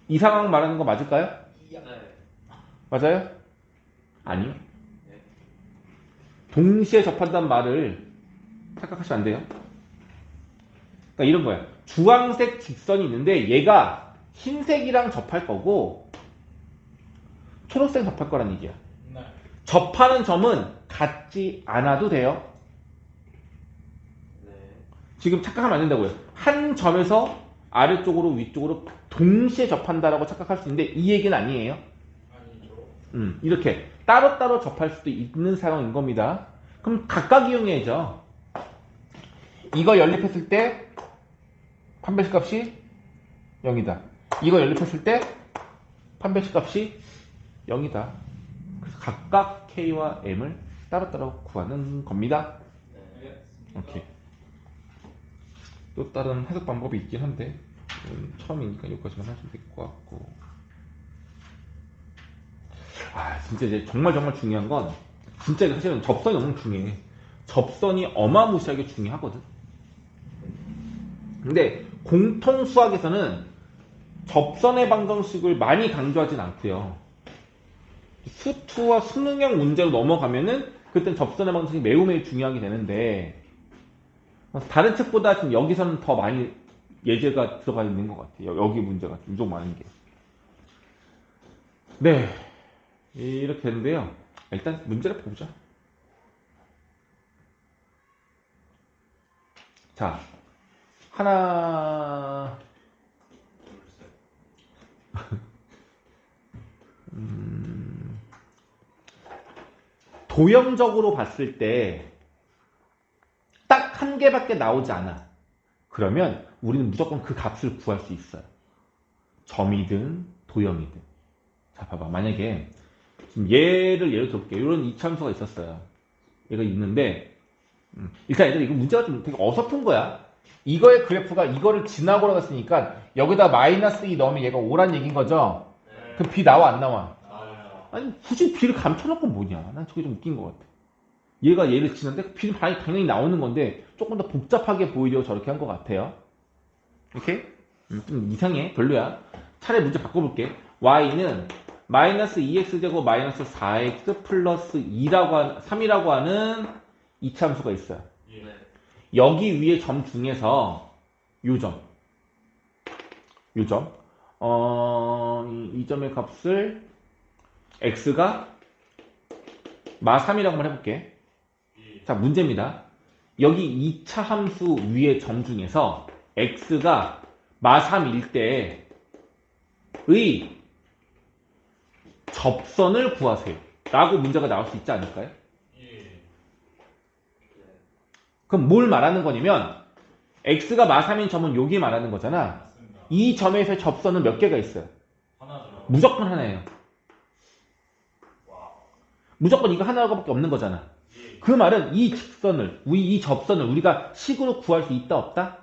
이 상황 말하는 거 맞을까요? 네. 맞아요? 아니요. 네. 동시에 접한다는 말을 착각하시면 안 돼요. 그러니까 이런 거야. 주황색 직선이 있는데 얘가 흰색이랑 접할 거고 초록색 접할 거란 얘기야. 네. 접하는 점은 같지 않아도 돼요. 네. 지금 착각하면 안 된다고요. 한 점에서 아래쪽으로 위쪽으로 동시에 접한다라고 착각할 수 있는데 이 얘기는 아니에요. 아니죠. 이렇게 따로따로 접할 수도 있는 상황인 겁니다. 그럼 각각 이용해야죠. 이거 연립했을 때 판별식 값이 0이다. 이거 연립했을 때 판별식 값이 0이다. 그래서 각각 K와 M을 따로따로 구하는 겁니다. 네. 오케이. 또 다른 해석 방법이 있긴 한데 처음이니까 여기까지만 하시면 될 것 같고. 진짜 이제 정말 중요한 건 진짜 이거 사실은 접선이 너무 중요해. 접선이 어마무시하게 중요하거든. 근데 공통 수학에서는 접선의 방정식을 많이 강조하진 않고요. 수투와 수능형 문제로 넘어가면은 그땐 접선의 방정식이 매우 중요하게 되는데 다른 책보다 지금 여기서는 더 많이 예제가 들어가 있는 것 같아요. 여기 문제가 좀 많은 게. 네. 이렇게 되는데요. 일단 문제를 보자. 자, 하나, 도형적으로 봤을 때 딱 한 개밖에 나오지 않아. 그러면 우리는 무조건 그 값을 구할 수 있어요. 점이든 도형이든. 자, 봐봐. 만약에 지금 얘를 예로 들어볼게요. 이런 이차함수가 있었어요. 얘가 있는데 일단 얘들 이거 문제가 좀 되게 어설픈 거야. 이거의 그래프가 이거를 지나고 나갔으니까 여기다 마이너스 2 넣으면 얘가 5란 얘기인 거죠. 네. 그럼 B 나와 안 나와? 나와요. 아니 굳이 B를 감춰놓고 뭐냐. 난 저게 좀 웃긴 것 같아. 얘가 얘를 지는데 B는 당연히 나오는 건데 조금 더 복잡하게 보이려고 저렇게 한 것 같아요. 이렇게? 좀 이상해. 별로야. 차라리 문제 바꿔볼게. Y는 마이너스 2x제곱 마이너스 4x 플러스 3이라고 하는 이차함수가 있어요. 예. 네. 여기 위에 점 중에서 요 점. 이 점의 값을 x가 마3이라고 한번 해볼게. 예. 자, 문제입니다. 여기 2차 함수 위의 점 중에서 x가 마3일 때의 접선을 구하세요. 라고 문제가 나올 수 있지 않을까요? 예. 그럼 뭘 말하는 거냐면 x가 마3인 점은 여기 말하는 거잖아. 맞습니다. 이 점에서의 접선은 몇 개가 있어요? 하나죠. 무조건 하나예요. 와. 무조건 이거 하나밖에 없는 거잖아. 예. 그 말은 이 접선을 우리가 식으로 구할 수 있다 없다?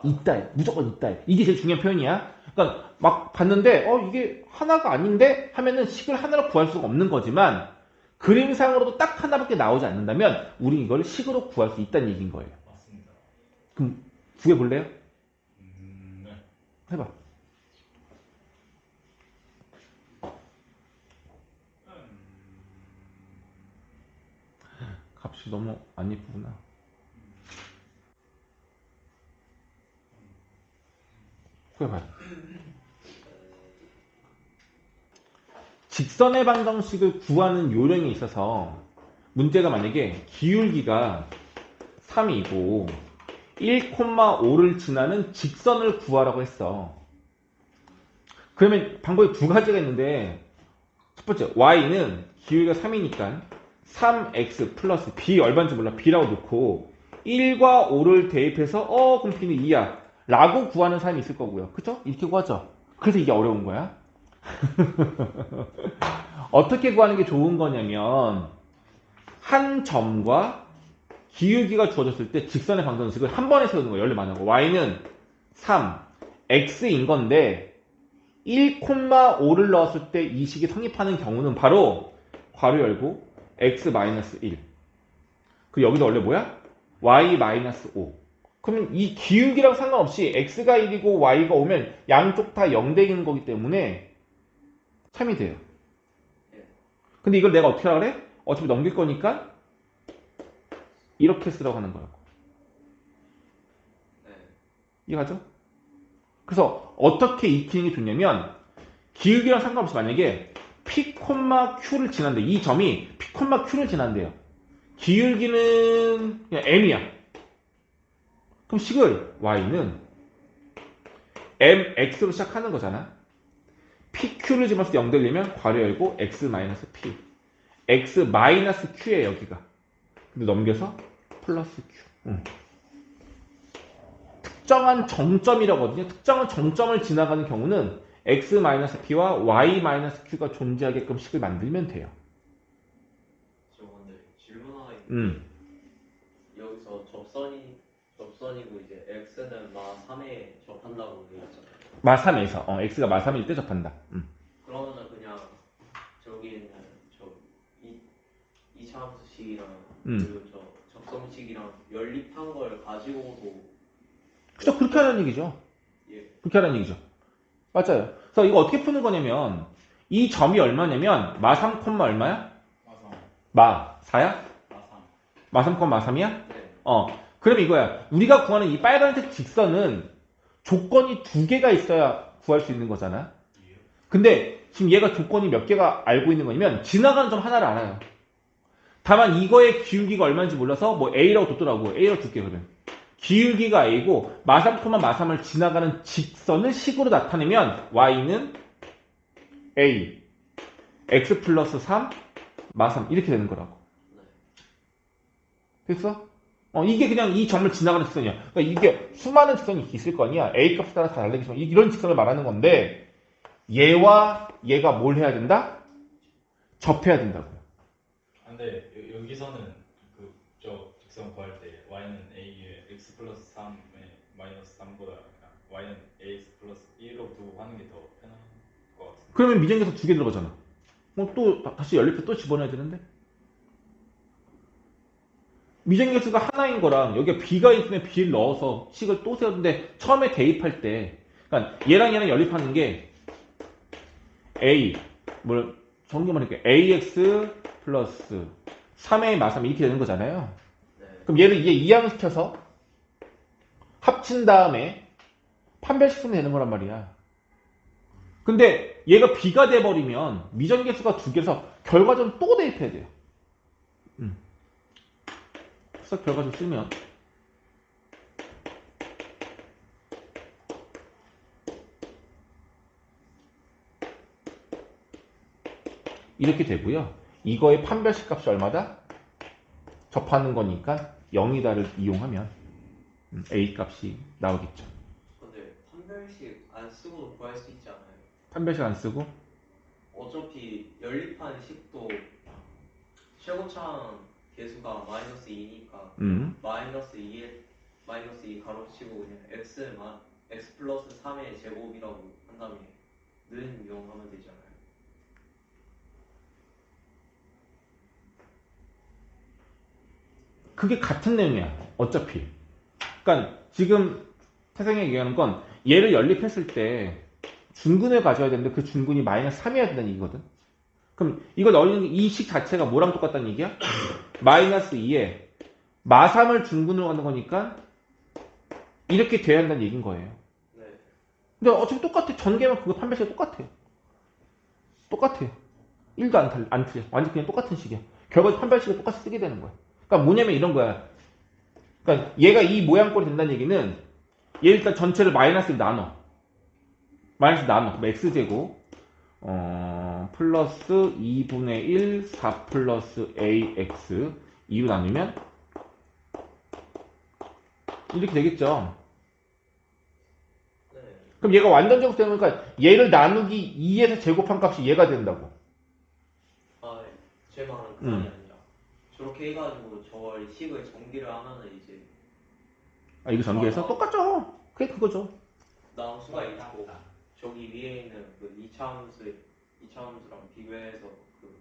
있다. 있다. 무조건 있다. 이게 제일 중요한 표현이야. 그러니까 막 봤는데 이게 하나가 아닌데 하면은 식을 하나로 구할 수가 없는 거지만 그림상으로도 딱 하나밖에 나오지 않는다면 우리 이걸 식으로 구할 수 있다는 얘기인 거예요. 맞습니다. 그럼 구해볼래요? 네. 해봐. 값이 너무 안 예쁘구나. 구해봐요. 직선의 방정식을 구하는 요령에 있어서 문제가 만약에 기울기가 3이고 1,5를 지나는 직선을 구하라고 했어. 그러면 방법이 두 가지가 있는데 첫 번째 y는 기울기가 3이니까 3x 플러스 b 얼마인지 몰라 b라고 놓고 1과 5를 대입해서 그럼 b는 2야 라고 구하는 사람이 있을 거고요. 그쵸? 이렇게 구하죠. 그래서 이게 어려운 거야. 어떻게 구하는 게 좋은 거냐면 한 점과 기울기가 주어졌을 때 직선의 방정식을 한 번에 세우는 거예요. 열리 많은 거. y는 3, x인 건데 1,5를 넣었을 때 이 식이 성립하는 경우는 바로 괄호 열고 x-1 그리고 여기도 원래 뭐야? y-5 그러면 이 기울기랑 상관없이 x가 1이고 y가 5면 양쪽 다 0대인 거기 때문에 참이 돼요. 근데 이걸 내가 어떻게 하라 그래? 어차피 넘길 거니까 이렇게 쓰라고 하는 거라고. 이해가죠? 그래서 어떻게 익히는 게 좋냐면 기울기랑 상관없이 만약에 P, Q를 지난대. 이 점이 P, Q를 지난대요. 기울기는 그냥 M이야. 그럼 식을 Y는 MX로 시작하는 거잖아. PQ를 집어서 0 되려면 괄호 열고 X-P. X-Q에 여기가. 근데 넘겨서 플러스 Q. 특정한 정점이라거든요. 특정한 정점을 지나가는 경우는 X-P와 Y-Q가 존재하게끔 식을 만들면 돼요. 저 근데 질문 하나 있는데 여기서 접선이고 이제 x는 마 3에 접한다고 얘기했잖아요. 마 3에서 x가 마 3일 때 접한다. 그러면은 그냥 저기 있는 저 이차함수식이랑 그리고 저 접선식이랑 연립한 걸 가지고도 그죠? 그렇게 하라는 얘기죠. 예. 그렇게 하라는 얘기죠. 맞아요. 그래서 이거 어떻게 푸는 거냐면 이 점이 얼마냐면 마 3, 얼마야? 마 4야? 마 3, 마 3이야? 네. 그럼 이거야. 우리가 구하는 이 빨간색 직선은 조건이 두 개가 있어야 구할 수 있는 거잖아. 근데 지금 얘가 조건이 몇 개가 알고 있는 거냐면 지나가는 점 하나를 알아요. 다만 이거의 기울기가 얼마인지 몰라서 뭐 A라고 뒀더라고. A라고 줄게 그러면. 기울기가 A고 마 3, 마 3을 지나가는 직선을 식으로 나타내면 Y는 A, X 플러스 3, 마 3 이렇게 되는 거라고. 됐어? 이게 그냥 이 점을 지나가는 직선이야. 그러니까 이게 수많은 직선이 있을 거 아니야. A 값에 따라 다 다르겠지만 이런 직선을 말하는 건데 얘와 얘가 뭘 해야 된다? 접해야 된다고요. 근데 여기서는 저 직선 구할 때 y는 a에 x 플러스 3에 마이너스 3보다 y는 ax 플러스 1로 두고 하는 게 더 편한 것 같습니다. 그러면 미정계수 두 개 들어가잖아. 또 다시 연립해 또 집어넣어야 되는데? 미정계수가 하나인 거랑 여기에 b가 있으면 b를 넣어서 식을 또 세우는데 처음에 대입할 때 그러니까 얘랑 연립하는 게 a 정리만 할게요. ax 플러스 3a 마3 이렇게 되는 거잖아요. 그럼 얘를 얘 이항시켜서 합친 다음에 판별식 쓰면 되는 거란 말이야. 근데 얘가 b가 돼버리면 미정계수가 두 개서 결과점 또 대입해야 돼요. 그래서 결과점 쓰면 이렇게 되고요. 이거의 판별식 값이 얼마다? 접하는 거니까 0이다를 이용하면 A 값이 나오겠죠. 근데 판별식 안 쓰고도 구할 수 있지 않아요? 판별식 안 쓰고? 어차피 연립한 식도 최고차항 계수가 마이너스 2니까 마이너스 2 가로치고 그냥 x 플러스 3의 제곱이라고 한 다음에 는 이용하면 되잖아요. 그게 같은 내용이야. 어차피. 그러니까 지금 태생이 얘기하는 건 얘를 연립했을 때 중근을 가져야 되는데 그 중근이 마이너스 3이어야 된다는 얘기거든. 그럼 이거 넣는 이 식 자체가 뭐랑 똑같다는 얘기야? 마이너스 2에 마3을 중근으로 가는 거니까 이렇게 돼야 한다는 얘기인 거예요. 네. 근데 어차피 똑같아. 전개만 그거 판별식이 똑같아요. 똑같아요. 1도 안 틀려. 완전 그냥 똑같은 식이야. 결과 판별식을 똑같이 쓰게 되는 거야. 그러니까 뭐냐면 이런 거야. 그러니까 얘가 이 모양꼴이 된다는 얘기는 얘 일단 전체를 마이너스로 나눠. 마이너스 나눠. 그럼 x제곱 플러스 2분의 1 4 플러스 ax 2로 나누면 이렇게 되겠죠. 네. 그럼 얘가 완전 제곱 되는 거니까 얘를 나누기 2에서 제곱한 값이 얘가 된다고. 아, 제 말은 그 말이 아니라 저렇게 해가지고 저걸 식을 전기를 하면은 이제 아, 이거 전개해서 똑같죠. 그게 그거죠. 나올 수가 있고 저기 위에 있는 그 이차함수랑 비교해서 그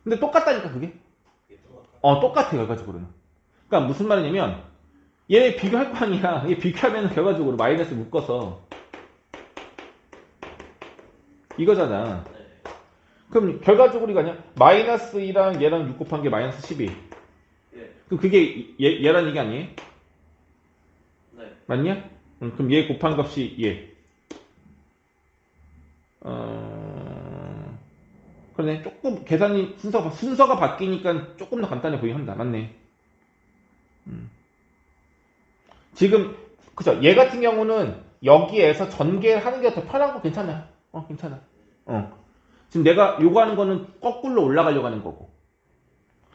근데 똑같다니까 그게. 그게 똑같아. 똑같아 결과적으로는. 그러니까 무슨 말이냐면 얘 비교할 거 아니야. 얘 비교하면 결과적으로 마이너스 묶어서 이거잖아. 네. 그럼 결과적으로 이거 아니야? 마이너스 2랑 얘랑 6 곱한 게 마이너스 12. 예. 그럼 그게 얘란 얘기 아니에요? 네. 맞냐? 그럼 얘 곱한 값이 얘. 그러네. 조금 계산이 순서가 바뀌니까 조금 더 간단해 보이긴 한다. 맞네. 지금 그죠? 얘 같은 경우는 여기에서 전개하는 게 더 편하고 괜찮아요. 괜찮아. 지금 내가 요구하는 거는 거꾸로 올라가려고 하는 거고.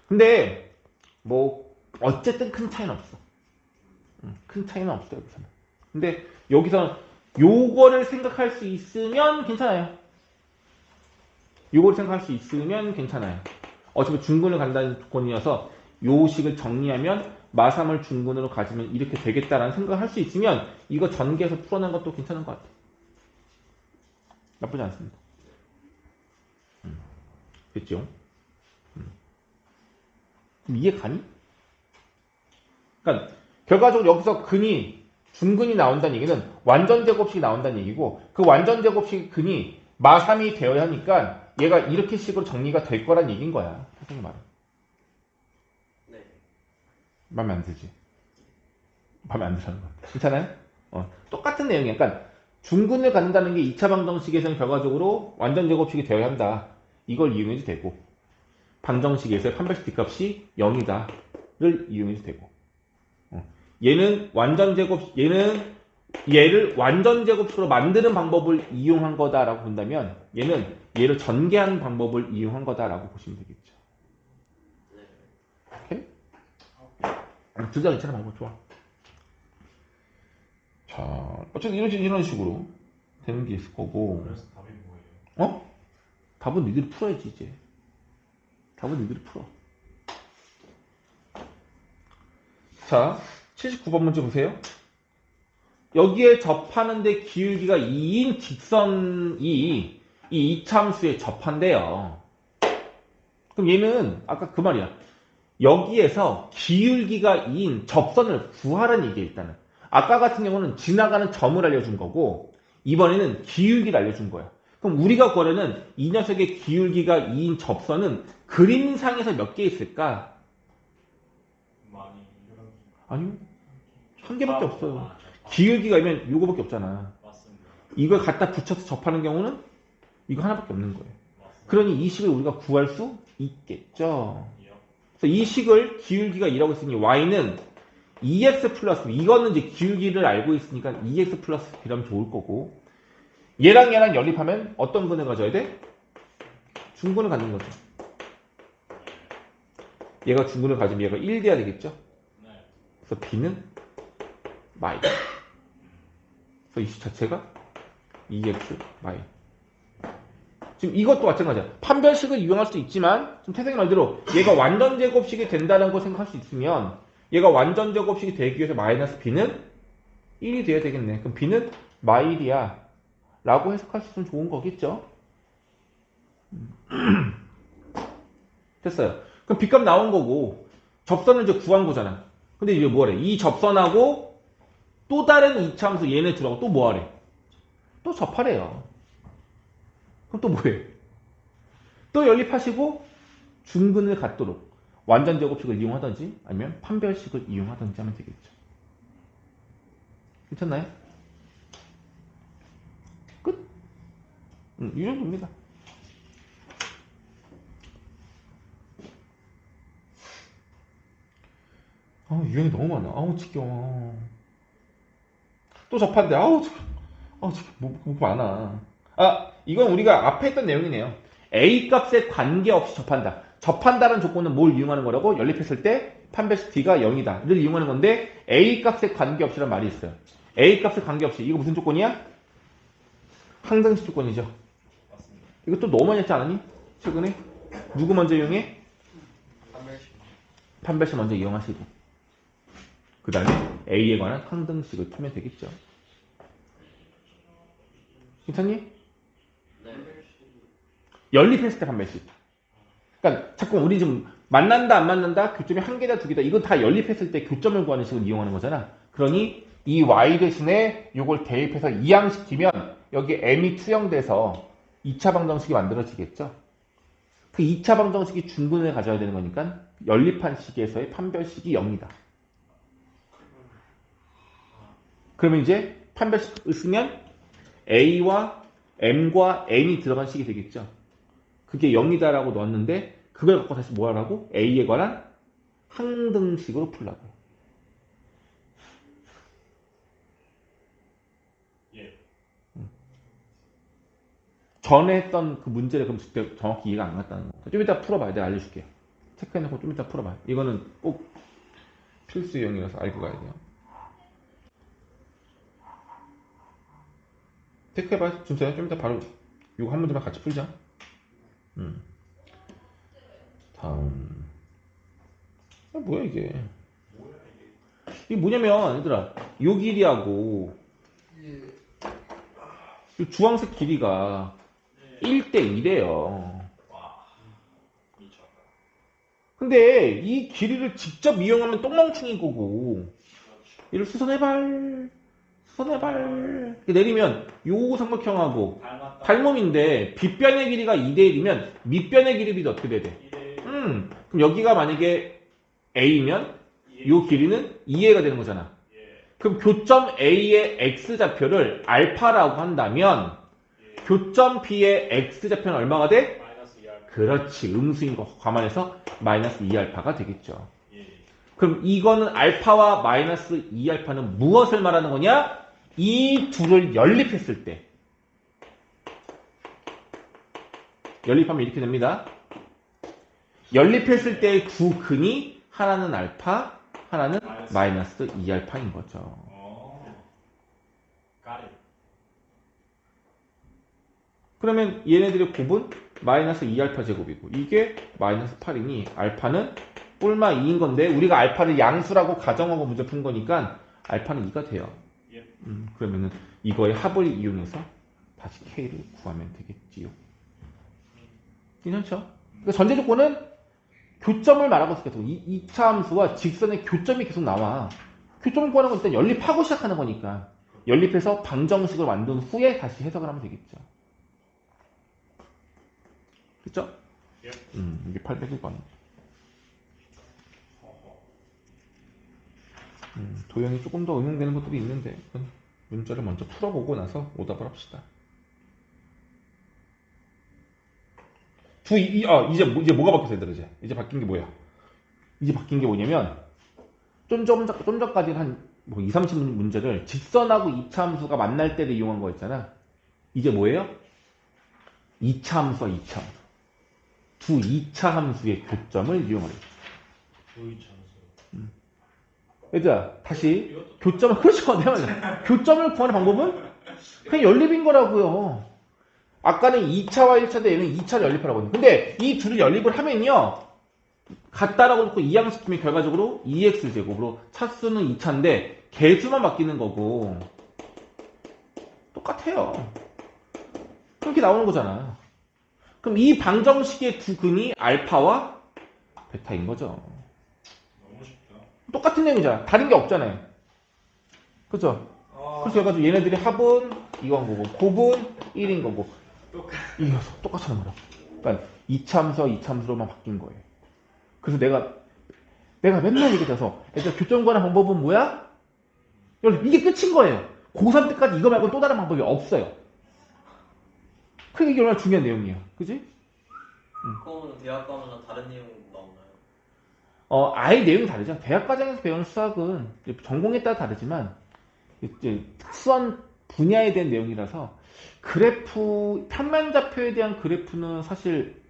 근데 뭐 어쨌든 큰 차이는 없어. 큰 차이는 없어요, 여기서는. 근데 여기서 요거를 생각할 수 있으면 괜찮아요. 요거를 생각할 수 있으면 괜찮아요. 어차피 중근을 간다는 조건이어서 요 식을 정리하면 마3을 중근으로 가지면 이렇게 되겠다라는 생각을 할 수 있으면 이거 전개해서 풀어낸 것도 괜찮은 것 같아요. 나쁘지 않습니다. 됐죠? 이해 가니? 그러니까 결과적으로 여기서 근이 중근이 나온다는 얘기는 완전 제곱식이 나온다는 얘기고 그 완전 제곱식 근이 마3이 되어야 하니까 얘가 이렇게 식으로 정리가 될 거란 얘기인 거야. 선생님 말은. 네. 마음에 안 들지? 마음에 안 드는 거. 괜찮아요? 똑같은 내용이야. 그러니까 중근을 갖는다는 게 2차 방정식에서는 결과적으로 완전 제곱식이 되어야 한다. 이걸 이용해도 되고 방정식에서의 판별식 뒷값이 0이다를 이용해도 되고 얘는 완전 제곱 얘를 완전 제곱식으로 만드는 방법을 이용한 거다라고 본다면 얘는 얘를 전개하는 방법을 이용한 거다라고 보시면 되겠죠. 네. 오케이? 둘 다 괜찮아. 방법 좋아. 자, 어쨌든 이런 식으로 되는 게 있을 거고. 그래서 답이 뭐예요? 답은 니들이 풀어야지 이제. 답은 니들이 풀어. 자, 79번 문제 보세요. 여기에 접하는데 기울기가 2인 직선이 이 이차함수에 접한대요. 그럼 얘는 아까 그 말이야. 여기에서 기울기가 2인 접선을 구하라는 얘기야 일단은. 아까 같은 경우는 지나가는 점을 알려준 거고 이번에는 기울기를 알려준 거야. 그럼 우리가 구하려는 이 녀석의 기울기가 2인 접선은 그림상에서 몇 개 있을까? 많이 아니요. 한 개밖에 없어요. 기울기가 요거밖에 없잖아. 맞습니다. 이걸 갖다 붙여서 접하는 경우는 이거 하나밖에 없는 거예요. 맞습니다. 그러니 이 식을 우리가 구할 수 있겠죠. 이요? 그래서 이 식을 기울기가 2라고 했으니 y는 2x 플러스 이거는 이제 기울기를 알고 있으니까 2x 플러스 b라면 좋을 거고 얘랑 연립하면 어떤 근을 가져야 돼? 중근을 갖는 거죠. 얘가 중근을 가지면 얘가 1 돼야 되겠죠. 네. 그래서 b는 마이. 그래서 이 식 자체가 2x 마이. 지금 이것도 마찬가지야. 판별식을 이용할 수도 있지만 지금 태생이 말대로 얘가 완전 제곱식이 된다는 거 생각할 수 있으면 얘가 완전 제곱식이 되기 위해서 마이너스 b는 1이 돼야 되겠네. 그럼 b는 마일이야 라고 해석할 수 있으면 좋은 거겠죠. 됐어요. 그럼 b값 나온 거고 접선을 이제 구한 거잖아. 근데 이제 뭐래? 이 접선하고 또 다른 이차함수 얘네 둘하고 또 뭐하래? 또 접하래요. 그럼 또 뭐해? 또 연립하시고 중근을 갖도록 완전 제곱식을 이용하든지 아니면 판별식을 이용하든지 하면 되겠죠. 괜찮나요? 끝. 이 정도입니다. 유형이 너무 많아. 지겨워. 또 접한대. 뭐 많아. 이건 우리가 앞에 했던 내용이네요. A 값에 관계없이 접한다. 접한다는 조건은 뭘 이용하는 거라고? 연립했을 때 판별식 D가 0이다. 이를 이용하는 건데 A 값에 관계없이란 말이 있어요. A 값에 관계없이. 이거 무슨 조건이야? 항등식 조건이죠. 맞습니다. 이것도 너무 많이 했지 않았니? 최근에? 누구 먼저 이용해? 판별식 먼저 이용하시고 그 다음에 A에 관한 항등식을 풀면 되겠죠. 괜찮니? 네. 연립했을 때 판별식. 그러니까 자꾸 우리 지금 만난다 안 만난다 교점이 한 개다 두 개다 이건 다 연립했을 때 교점을 구하는 식을 이용하는 거잖아. 그러니 이 y 대신에 이걸 대입해서 이항시키면 여기 m이 투영돼서 2차 방정식이 만들어지겠죠. 그 2차 방정식이 중근을 가져야 되는 거니까 연립한 식에서의 판별식이 0이다. 그러면 이제 판별식을 쓰면 a와 m과 n이 들어간 식이 되겠죠. 그게 0이다라고 넣었는데 그걸 갖고 다시 뭐 하라고? A에 관한 항등식으로 풀라고. 예. 전에 했던 그 문제를 그럼 그때 정확히 이해가 안 갔다는 거. 좀 이따 풀어봐요. 내가 알려줄게. 체크해놓고 좀 이따 풀어봐요. 이거는 꼭 필수 유형이라서 알고 가야 돼요. 체크해봐요. 진짜요? 좀 이따 바로 이거 한 문제만 같이 풀자. 다음. 뭐야 이게? 이게 뭐냐면 얘들아 요 길이하고 요 주황색 길이가 1대 2래요. 와. 미쳤다. 근데 이 길이를 직접 이용하면 똥멍충인 거고 얘를 수선해발 이렇게 내리면 요 삼각형하고 닮았다. 닮음인데 빗변의 길이가 2대 1이면 밑변의 길이도 어떻게 돼야 돼? 그럼 여기가 만약에 A면 이 길이는 2A가 되는 거잖아. 예. 그럼 교점 A의 X좌표를 알파라고 한다면 교점 B의 X좌표는 얼마가 돼? 마이너스 2알파. 그렇지. 음수인 거 감안해서 마이너스 2알파가 되겠죠. 예. 그럼 이거는 알파와 마이너스 2알파는 무엇을 말하는 거냐? 이 둘을 연립했을 때. 연립하면 이렇게 됩니다. 연립했을 때의 두 근이 하나는 알파, 하나는 마이너스 2알파인 거죠. got it. 그러면 얘네들의 곱은 마이너스 2알파 제곱이고 이게 마이너스 8이니 알파는 뿔마 2인 건데 우리가 알파를 양수라고 가정하고 문제 푼 거니까 알파는 2가 돼요. 예. 그러면은 이거의 합을 이용해서 다시 K를 구하면 되겠지요. 괜찮죠? 그러니까 전제 조건은 교점을 말하고 있을 때 2차 함수와 직선의 교점이 계속 나와. 교점을 구하는 건 일단 연립하고 시작하는 거니까 연립해서 방정식을 만든 후에 다시 해석을 하면 되겠죠. 그쵸? 예. 이게 801번. 도형이 조금 더 응용되는 것들이 있는데 그건 문자를 먼저 풀어보고 나서 오답을 합시다. 이제 뭐가 바뀌었어 얘들아 이제 바뀐 게 뭐야? 이제 바뀐 게 뭐냐면 좀 전까지는 한 2, 30문제를 직선하고 2차 함수가 만날 때를 이용한 거였잖아. 이제 뭐예요? 2차 함수와 2차 함수. 두 2차 함수의 교점을 이용하는 거죠. 얘들아 다시 교점을 그렇죠. 내가 교점을 구하는 방법은 그냥 연립인 거라고요. 아까는 2차와 1차 대 얘는 2차를 연립하라고 했는데 근데 이 둘을 연립을 하면요 같다라고 놓고 이항시키면 결과적으로 2x제곱으로 차수는 2차인데 개수만 바뀌는 거고 똑같아요. 그렇게 나오는 거잖아. 그럼 이 방정식의 두 근이 알파와 베타인 거죠. 너무 쉽다. 똑같은 내용이잖아. 다른 게 없잖아요. 그죠? 그래서 해가지고 얘네들이 합은 이건 거고 곱은 1인 거고 이 녀석 똑같이 하는 거라고. 그러니까 2차 함수와 2차 함수로만 바뀐 거예요. 그래서 내가 맨날 얘기해서 애들 교점 구하는 방법은 뭐야? 이게 끝인 거예요. 고3 때까지 이거 말고 또 다른 방법이 없어요. 그게 이게 얼마나 중요한 내용이에요. 그지? 그거는 대학 가면 다른 내용 나오나요? 아예 내용이 다르죠. 대학 과정에서 배우는 수학은 전공에 따라 다르지만 이제 특수한 분야에 대한 내용이라서 그래프, 평면좌표에 대한 그래프는 사실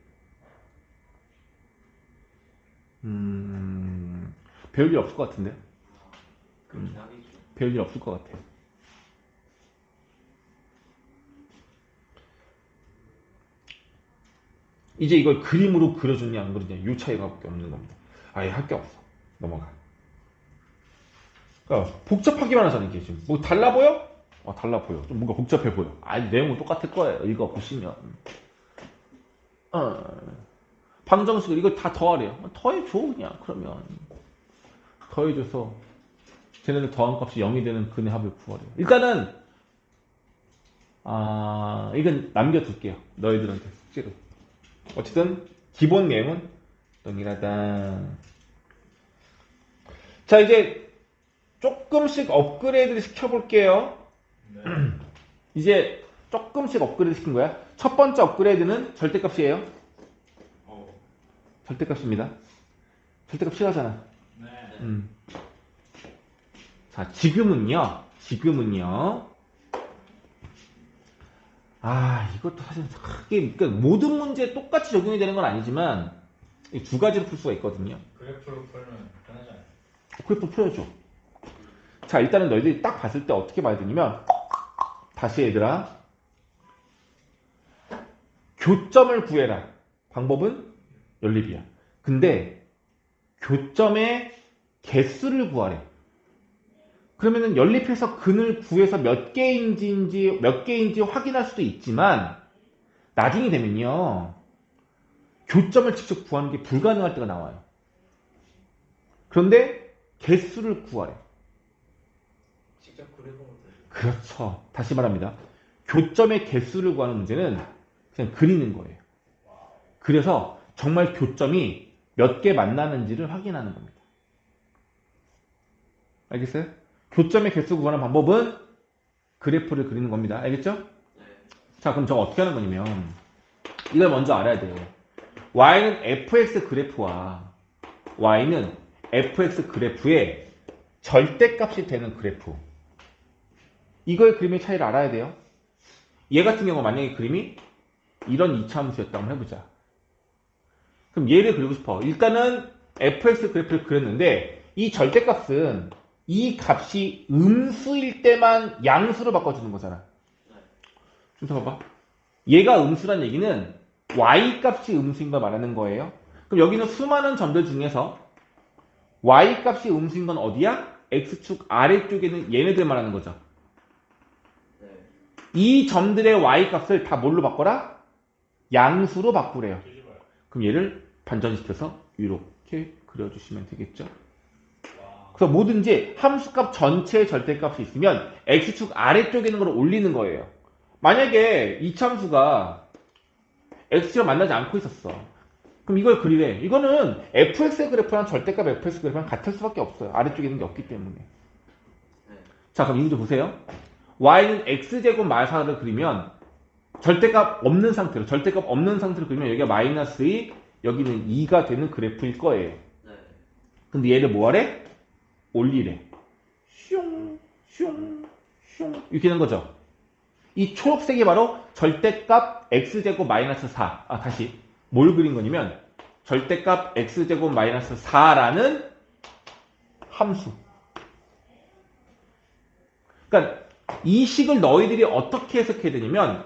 배울 일 없을 것 같은데. 그렇긴 하겠죠. 배울 일 없을 것 같아요. 이제 이걸 그림으로 그려주냐 안 그러냐 이 차이가밖에 없는 겁니다. 아예 할 게 없어. 넘어가. 그러니까 복잡하기만 하잖아 이게 지금. 뭐 달라 보여? 달라 보여. 좀 뭔가 복잡해 보여. 내용은 똑같을 거예요. 이거 보시면. 방정식을 이거 다 더하래요. 더해줘 그냥 그러면. 더해줘서 쟤네들 더한 값이 0이 되는 근의 합을 구하래요. 일단은 이건 남겨둘게요. 너희들한테 숙제로. 어쨌든 기본 내용은 동일하다. 자 이제 조금씩 업그레이드를 시켜볼게요. 네. 이제 조금씩 업그레이드 시킨 거야. 첫 번째 업그레이드는 절대값이에요. 절대값입니다. 절대값 싫어하잖아. 네. 자 지금은요. 이것도 사실 크게 그러니까 모든 문제에 똑같이 적용이 되는 건 아니지만 이 두 가지로 풀 수가 있거든요. 그래프로 풀면 편하잖아요. 그래프 풀어줘. 자 일단은 너희들이 딱 봤을 때 어떻게 봐야 되냐면 다시 얘들아 교점을 구해라. 방법은 연립이야. 근데 교점의 개수를 구하래. 그러면은 연립해서 근을 구해서 몇 개인지 확인할 수도 있지만 나중에 되면요 교점을 직접 구하는 게 불가능할 때가 나와요. 그런데 개수를 구하래. 직접 그려보면 되죠. 그렇죠. 다시 말합니다. 교점의 개수를 구하는 문제는 그냥 그리는 거예요. 그래서 정말 교점이 몇 개 만나는지를 확인하는 겁니다. 알겠어요? 교점의 개수 구하는 방법은 그래프를 그리는 겁니다. 알겠죠? 네. 자, 그럼 저거 어떻게 하는 거냐면 이걸 먼저 알아야 돼요. y는 fx 그래프와 y는 fx 그래프의 절대값이 되는 그래프. 이거의 그림의 차이를 알아야 돼요. 얘 같은 경우 만약에 그림이 이런 이차함수였다 한번 해보자. 그럼 얘를 그리고 싶어. 일단은 fx 그래프를 그렸는데 이 절대값은 이 값이 음수일 때만 양수로 바꿔주는 거잖아. 좀 더 봐봐. 얘가 음수란 얘기는 y 값이 음수인 걸 말하는 거예요. 그럼 여기는 수많은 점들 중에서 y 값이 음수인 건 어디야? x축 아래쪽에는 얘네들 말하는 거죠. 네. 이 점들의 y 값을 다 뭘로 바꿔라? 양수로 바꾸래요. 뒤집어요. 그럼 얘를 반전시켜서 이렇게 그려주시면 되겠죠. 와. 그래서 뭐든지 함수값 전체의 절대값이 있으면 x축 아래쪽에 있는 걸 올리는 거예요. 만약에 이차함수가 x랑 만나지 않고 있었어. 그럼 이걸 그리래. 이거는 fx의 그래프랑 절대값 fx 그래프랑 같을 수밖에 없어요. 아래쪽에 있는 게 없기 때문에. 네. 자, 그럼 이 문제 보세요. y는 x제곱 마사를 그리면 절대값 없는 상태로 그리면 여기가 마이너스 2, 여기는 2가 되는 그래프일 거예요. 네. 근데 얘를 뭐하래? 올리래. 슝 이렇게 되는 거죠. 이 초록색이 바로 절대값 x제곱 마이너스 4. 다시 뭘 그린 거냐면 절대값 x제곱 마이너스 4라는 함수. 그러니까 이 식을 너희들이 어떻게 해석해야 되냐면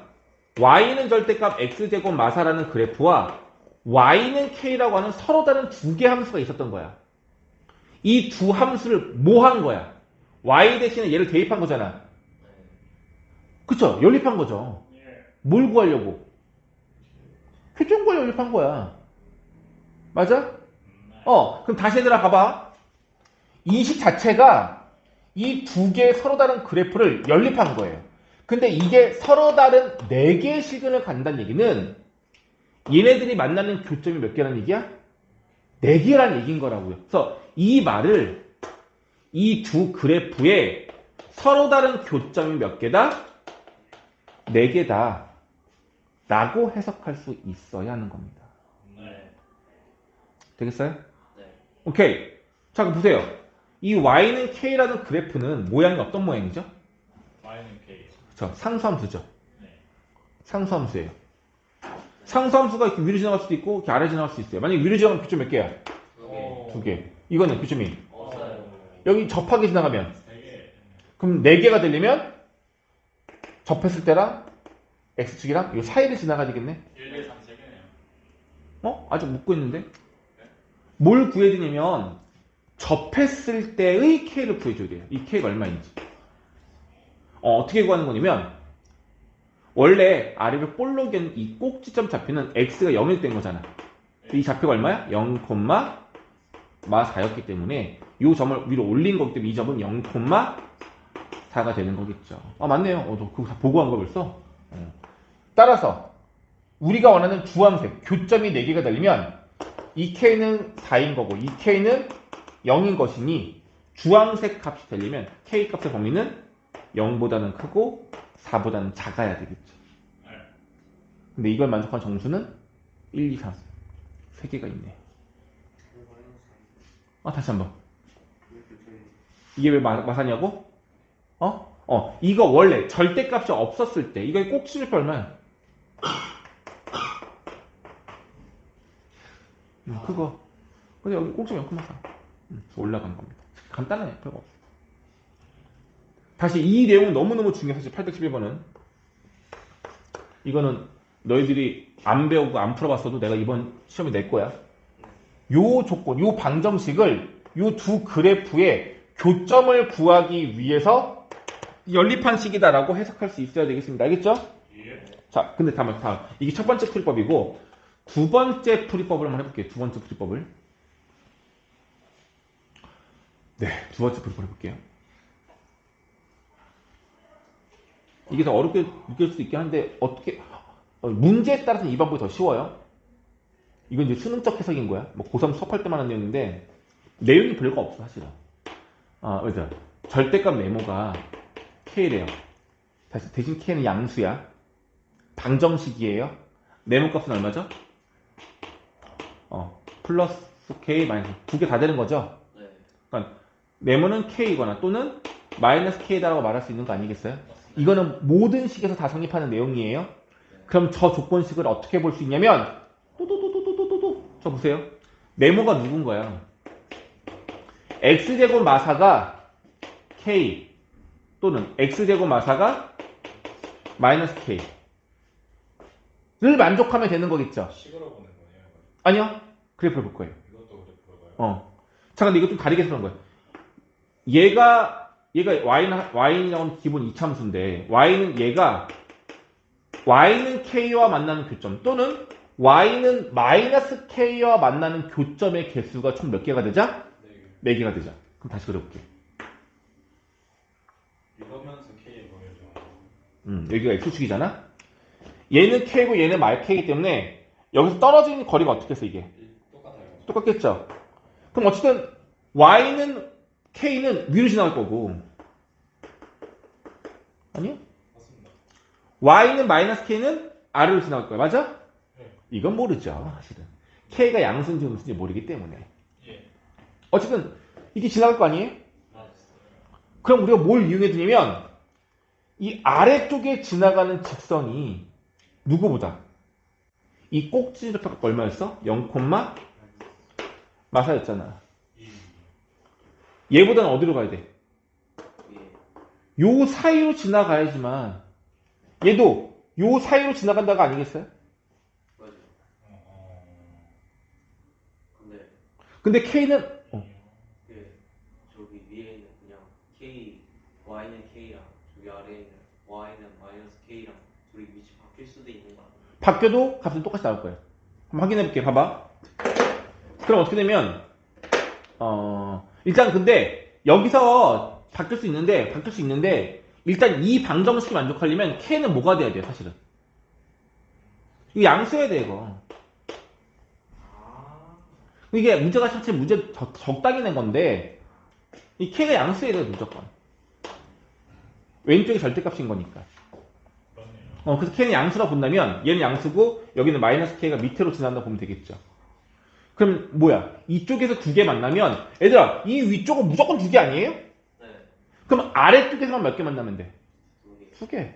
y는 절대값 x제곱 마사라는 그래프와 y는 k라고 하는 서로 다른 두 개 함수가 있었던 거야. 이 두 함수를 뭐 한 거야? y 대신에 얘를 대입한 거잖아. 그쵸? 연립한 거죠. 예. 뭘 구하려고? 표준과 연립한 거야. 맞아? 네. 그럼 다시 얘들아 봐봐. 이 식 자체가 이 두 개의 서로 다른 그래프를 연립한 거예요. 근데 이게 서로 다른 네 개의 시근을 간다는 얘기는 얘네들이 만나는 교점이 몇 개라는 얘기야? 네 개라는 얘기인 거라고요. 그래서 이 말을 이 두 그래프에 서로 다른 교점이 몇 개다? 네 개다. 라고 해석할 수 있어야 하는 겁니다. 네. 되겠어요? 네. 오케이. 자, 그럼 보세요. 이 y는 k라는 그래프는 모양이 어떤 모양이죠? y는 k. 그쵸. 상수함수죠. 네. 상수함수예요. 상수함수가 이렇게 위로 지나갈 수도 있고 이렇게 아래 지나갈 수 있어요. 만약에 위로 지나가면 교점 몇 개야? 두 개. 2개. 이거는 교점이 없어요. 여기 접하게 지나가면 3개. 그럼 4개가 되려면 접했을 때랑 x축이랑 이 사이를 지나가야 되겠네. 1대 3 3개네요. 아직 묻고 있는데? 뭘 구해야 되냐면 접했을 때의 k를 구해줘야 돼요. 이 k가 얼마인지. 어떻게 구하는 거냐면 원래 아래로 볼록인 이 꼭지점 좌표는 x가 0일 된 거잖아. 이 좌표가 얼마야? 0,4였기 때문에 이 점을 위로 올린 거기 때문에 이 점은 0,4가 되는 거겠죠. 맞네요. 너 그거 다 보고 한 거 벌써? 따라서 우리가 원하는 주황색 교점이 4개가 되려면 이 k는 4인 거고 이 k는 0인 것이니 주황색 값이 되려면 k 값의 범위는 0보다는 크고 4보다는 작아야 되겠죠. 근데 이걸 만족한 정수는 1, 2, 3 3개가 있네. 다시 한번. 이게 왜 마사냐고? 이거 원래 절대값이 없었을 때 이거 꼭지점표 얼마야? 그거. 근데 여기 꼭지점 0,4 올라가는 겁니다. 간단하네. 별거 없어. 다시 이 내용은 너무너무 중요해. 사실 811번은 이거는 너희들이 안 배우고 안 풀어봤어도 내가 이번 시험에 낼 거야. 요 조건, 요 방정식을 요 두 그래프의 교점을 구하기 위해서 연립한식이다라고 해석할 수 있어야 되겠습니다. 알겠죠? 예. 자, 근데 다음. 이게 첫 번째 풀이법이고 두 번째 풀이법을 한번 해볼게요. 두 번째 풀이법을. 네, 두 번째 풀이법 해볼게요. 이게 더 어렵게 느낄 수도 있긴 한데 어떻게 문제에 따라서는 이 방법이 더 쉬워요. 이건 이제 수능적 해석인 거야. 뭐 고3 수업할 때만 한 내용인데 내용이 별거 없어 사실은. 맞아. 절대값 네모가 k래요. 대신 k는 양수야. 방정식이에요. 네모 값은 얼마죠? 플러스 k 마이너스 두 개 다 되는 거죠. 네. 그러니까 네모는 k이거나 또는 마이너스 k다라고 말할 수 있는 거 아니겠어요? 이거는 모든 식에서 다 성립하는 내용이에요. 그럼 저 조건식을 어떻게 볼 수 있냐면 저 보세요. 네모가 누군 거야? x제곱 마사가 k 또는 x제곱 마사가 마이너스 k를 만족하면 되는 거겠죠. 식으로 보는 거네요. 아니요. 그래프를 볼 거예요. 이것도 그래프로 봐요. 자, 근데 이거 좀 다르게 해석한 거예요. 얘가 y라고 하면 기본 이차함수인데 y는 k와 만나는 교점 또는 y는 마이너스 k와 만나는 교점의 개수가 총 몇 개가 되자? 네. 4개가 되자. 그럼 다시 그려볼게요. 이거면서 k의 범위를 좀. 여기가 x축이잖아. 얘는 k고 얘는 k이기 때문에 여기서 떨어지는 거리가 어떻게 해서 이게? 똑같아요. 똑같겠죠. 그럼 어쨌든 y는 k는 위로 지나갈 거고 아니요? 맞습니다. y는 마이너스 k는 아래로 지나갈 거야. 맞아? 네. 이건 모르죠. 사실은. k가 양수인지 음수인지 모르기 때문에. 예. 어쨌든 이게 지나갈 거 아니에요? 맞습니다. 그럼 우리가 뭘 이용해 두냐면 이 아래쪽에 지나가는 직선이 누구보다 이 꼭지점표가 얼마였어? 0, 마사였잖아. 얘보다는 어디로 가야 돼? 예. 요 사이로 지나가야지만 얘도 요 사이로 지나간다가 아니겠어요? 맞아요. 근데 근데 K는 저기 위에는 그냥 K, Y는 K랑 저기 아래에는 Y는 마이너스 K랑 둘이 위치 바뀔 수도 있는 거 아니에요? 바뀌어도 값은 똑같이 나올 거예요. 한번 확인해 볼게요. 봐봐. 그럼 어떻게 되면 일단 근데 여기서 바뀔 수 있는데 일단 이 방정식이 만족하려면 K는 뭐가 돼야 돼요? 사실은 이거 양수해야 돼 이거. 아, 이게 문제가 사실 문제 적당히 낸 건데 이 K가 양수해야 돼요 무조건. 왼쪽이 절대값인 거니까. 그렇네요. 그래서 K는 양수라 본다면 얘는 양수고 여기는 마이너스 K가 밑으로 지난다 보면 되겠죠. 그럼 뭐야? 이쪽에서 두 개 만나면 얘들아 이 위쪽은 무조건 두 개 아니에요? 네. 그럼 아래쪽에서만 몇 개 만나면 돼? 두 개. 두 개.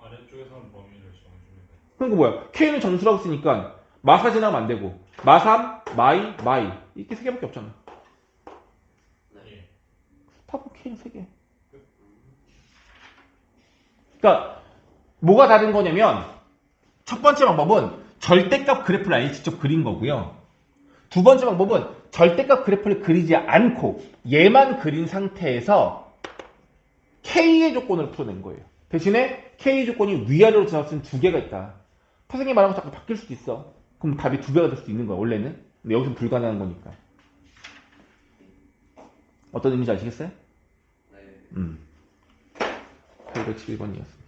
아래쪽에서는 범위를 정해줍니다. 그러니까 뭐야? K는 점수라고 쓰니까 마사 지나면 안 되고 마삼, 마이 이렇게 세 개밖에 없잖아. 예. 답은 K는 세 개. 그러니까 뭐가 다른 거냐면 첫 번째 방법은 절대값 그래프를 아예 직접 그린 거고요. 두 번째 방법은 절대값 그래프를 그리지 않고 얘만 그린 상태에서 K의 조건을 풀어낸 거예요. 대신에 K의 조건이 위아래로 지나갈 두 개가 있다. 선생님이 말한 거 자꾸 바뀔 수도 있어. 그럼 답이 두 배가 될 수도 있는 거야, 원래는. 근데 여기서 불가능한 거니까. 어떤 의미인지 아시겠어요? 네. 811번이었습니다.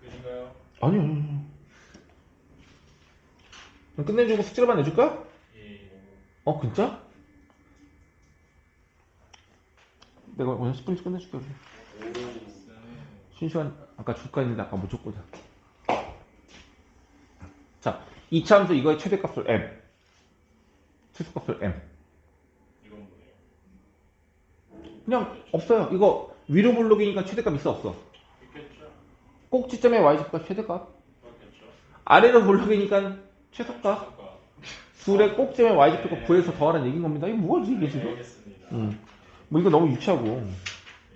끝인가요? 아니요. 그럼 끝내주고 숙제로만 내줄까? 예. 어, 진짜? 내가 오늘 10분씩 끝내줄게. 그래. 신시간 아까 줄까 했는데 아까 못 줬거든. 자, 이차함수 이거의 최대값을 m, 최소값을 m. 이건 뭐예요? 그냥 없어요. 이거 위로 블록이니까 최대값 있어 없어? 있겠죠? 꼭지점의 y좌표가 최대값. 그렇겠죠? 아래로 블록이니까 최소값. 최소값. 둘의 꼭지점의 y좌표가 9에서 더하라는 얘기인 겁니다. 이게 뭐지 이게 지금? 알겠습니다. 뭐 이거 너무 유치하고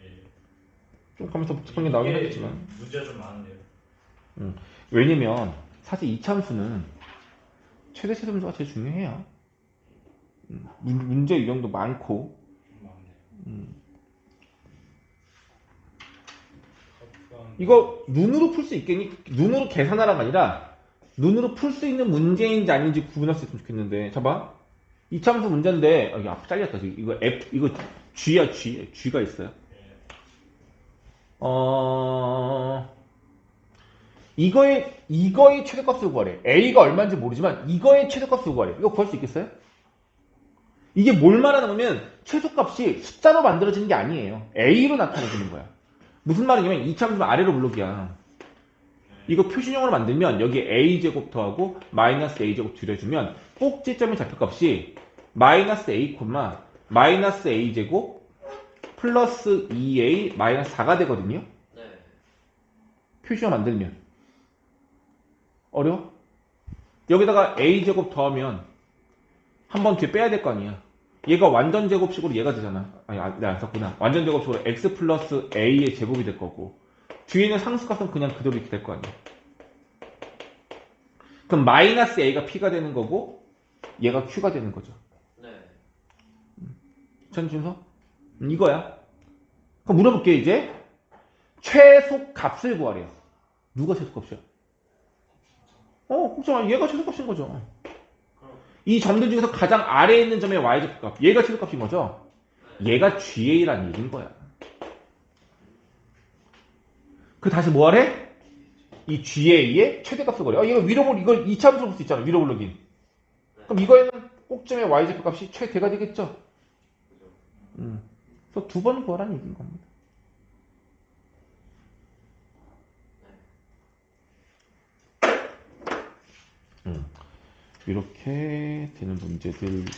예. 좀 가면서 복잡한 게 나오긴 이게 하겠지만. 문제가 좀 많은데요. 왜냐면 사실 이차함수는 최대 최소함수가 제일 중요해요. 문제 유형도 많고. 좀 많네요. 이거 눈으로 풀 수 있겠니? 눈으로 계산하라가 아니라 눈으로 풀 수 있는 문제인지 아닌지 구분할 수 있으면 좋겠는데. 봐봐. 이차함수 문제인데 여기 앞 잘렸다. 이거 F 이거 G야 G가 있어요. 이거의 최대값을 구하래. A가 얼마인지 모르지만 이거의 최대값을 구하래. 이거 구할 수 있겠어요? 이게 뭘 말하는 거면 최소값이 숫자로 만들어지는 게 아니에요. A로 나타내주는 거야. 무슨 말이냐면 이차함수는 아래로 블록이야. 이거 표준형으로 만들면 여기 A제곱 더하고 마이너스 A제곱 줄여주면 꼭지점의 좌표값이 마이너스 A, 마이너스 A제곱 플러스 2A 마이너스 4가 되거든요. 네. 표준형 만들면 어려워? 여기다가 A제곱 더하면 한 번 뒤에 빼야 될 거 아니야. 얘가 완전 제곱식으로 얘가 되잖아. 아니, 내가 안 썼구나. 완전 제곱식으로 X 플러스 A의 제곱이 될 거고 뒤에는 상수값은 그냥 그대로 이렇게 될 거 아니야. 그럼 마이너스 A가 P가 되는 거고 얘가 Q가 되는 거죠. 네. 전 준서? 이거야. 그럼 물어볼게 이제. 최소값을 구하래요. 누가 최소값이야? 걱정 얘가 최소값인 거죠. 이 점들 중에서 가장 아래에 있는 점의 y좌표값. 얘가 최소값인 거죠. 얘가 GA라는 얘기인 거야. 그 다시 뭐 하래? 이 GA의 최대값을 구하래. 이거 이걸 이차함수로 볼 수 있잖아. 위로 블록인. 그럼 이거에는 꼭점의 y좌표 값이 최대가 되겠죠. 그래서 두 번 구하라는 얘기인 겁니다. 이렇게 되는 문제들입니다.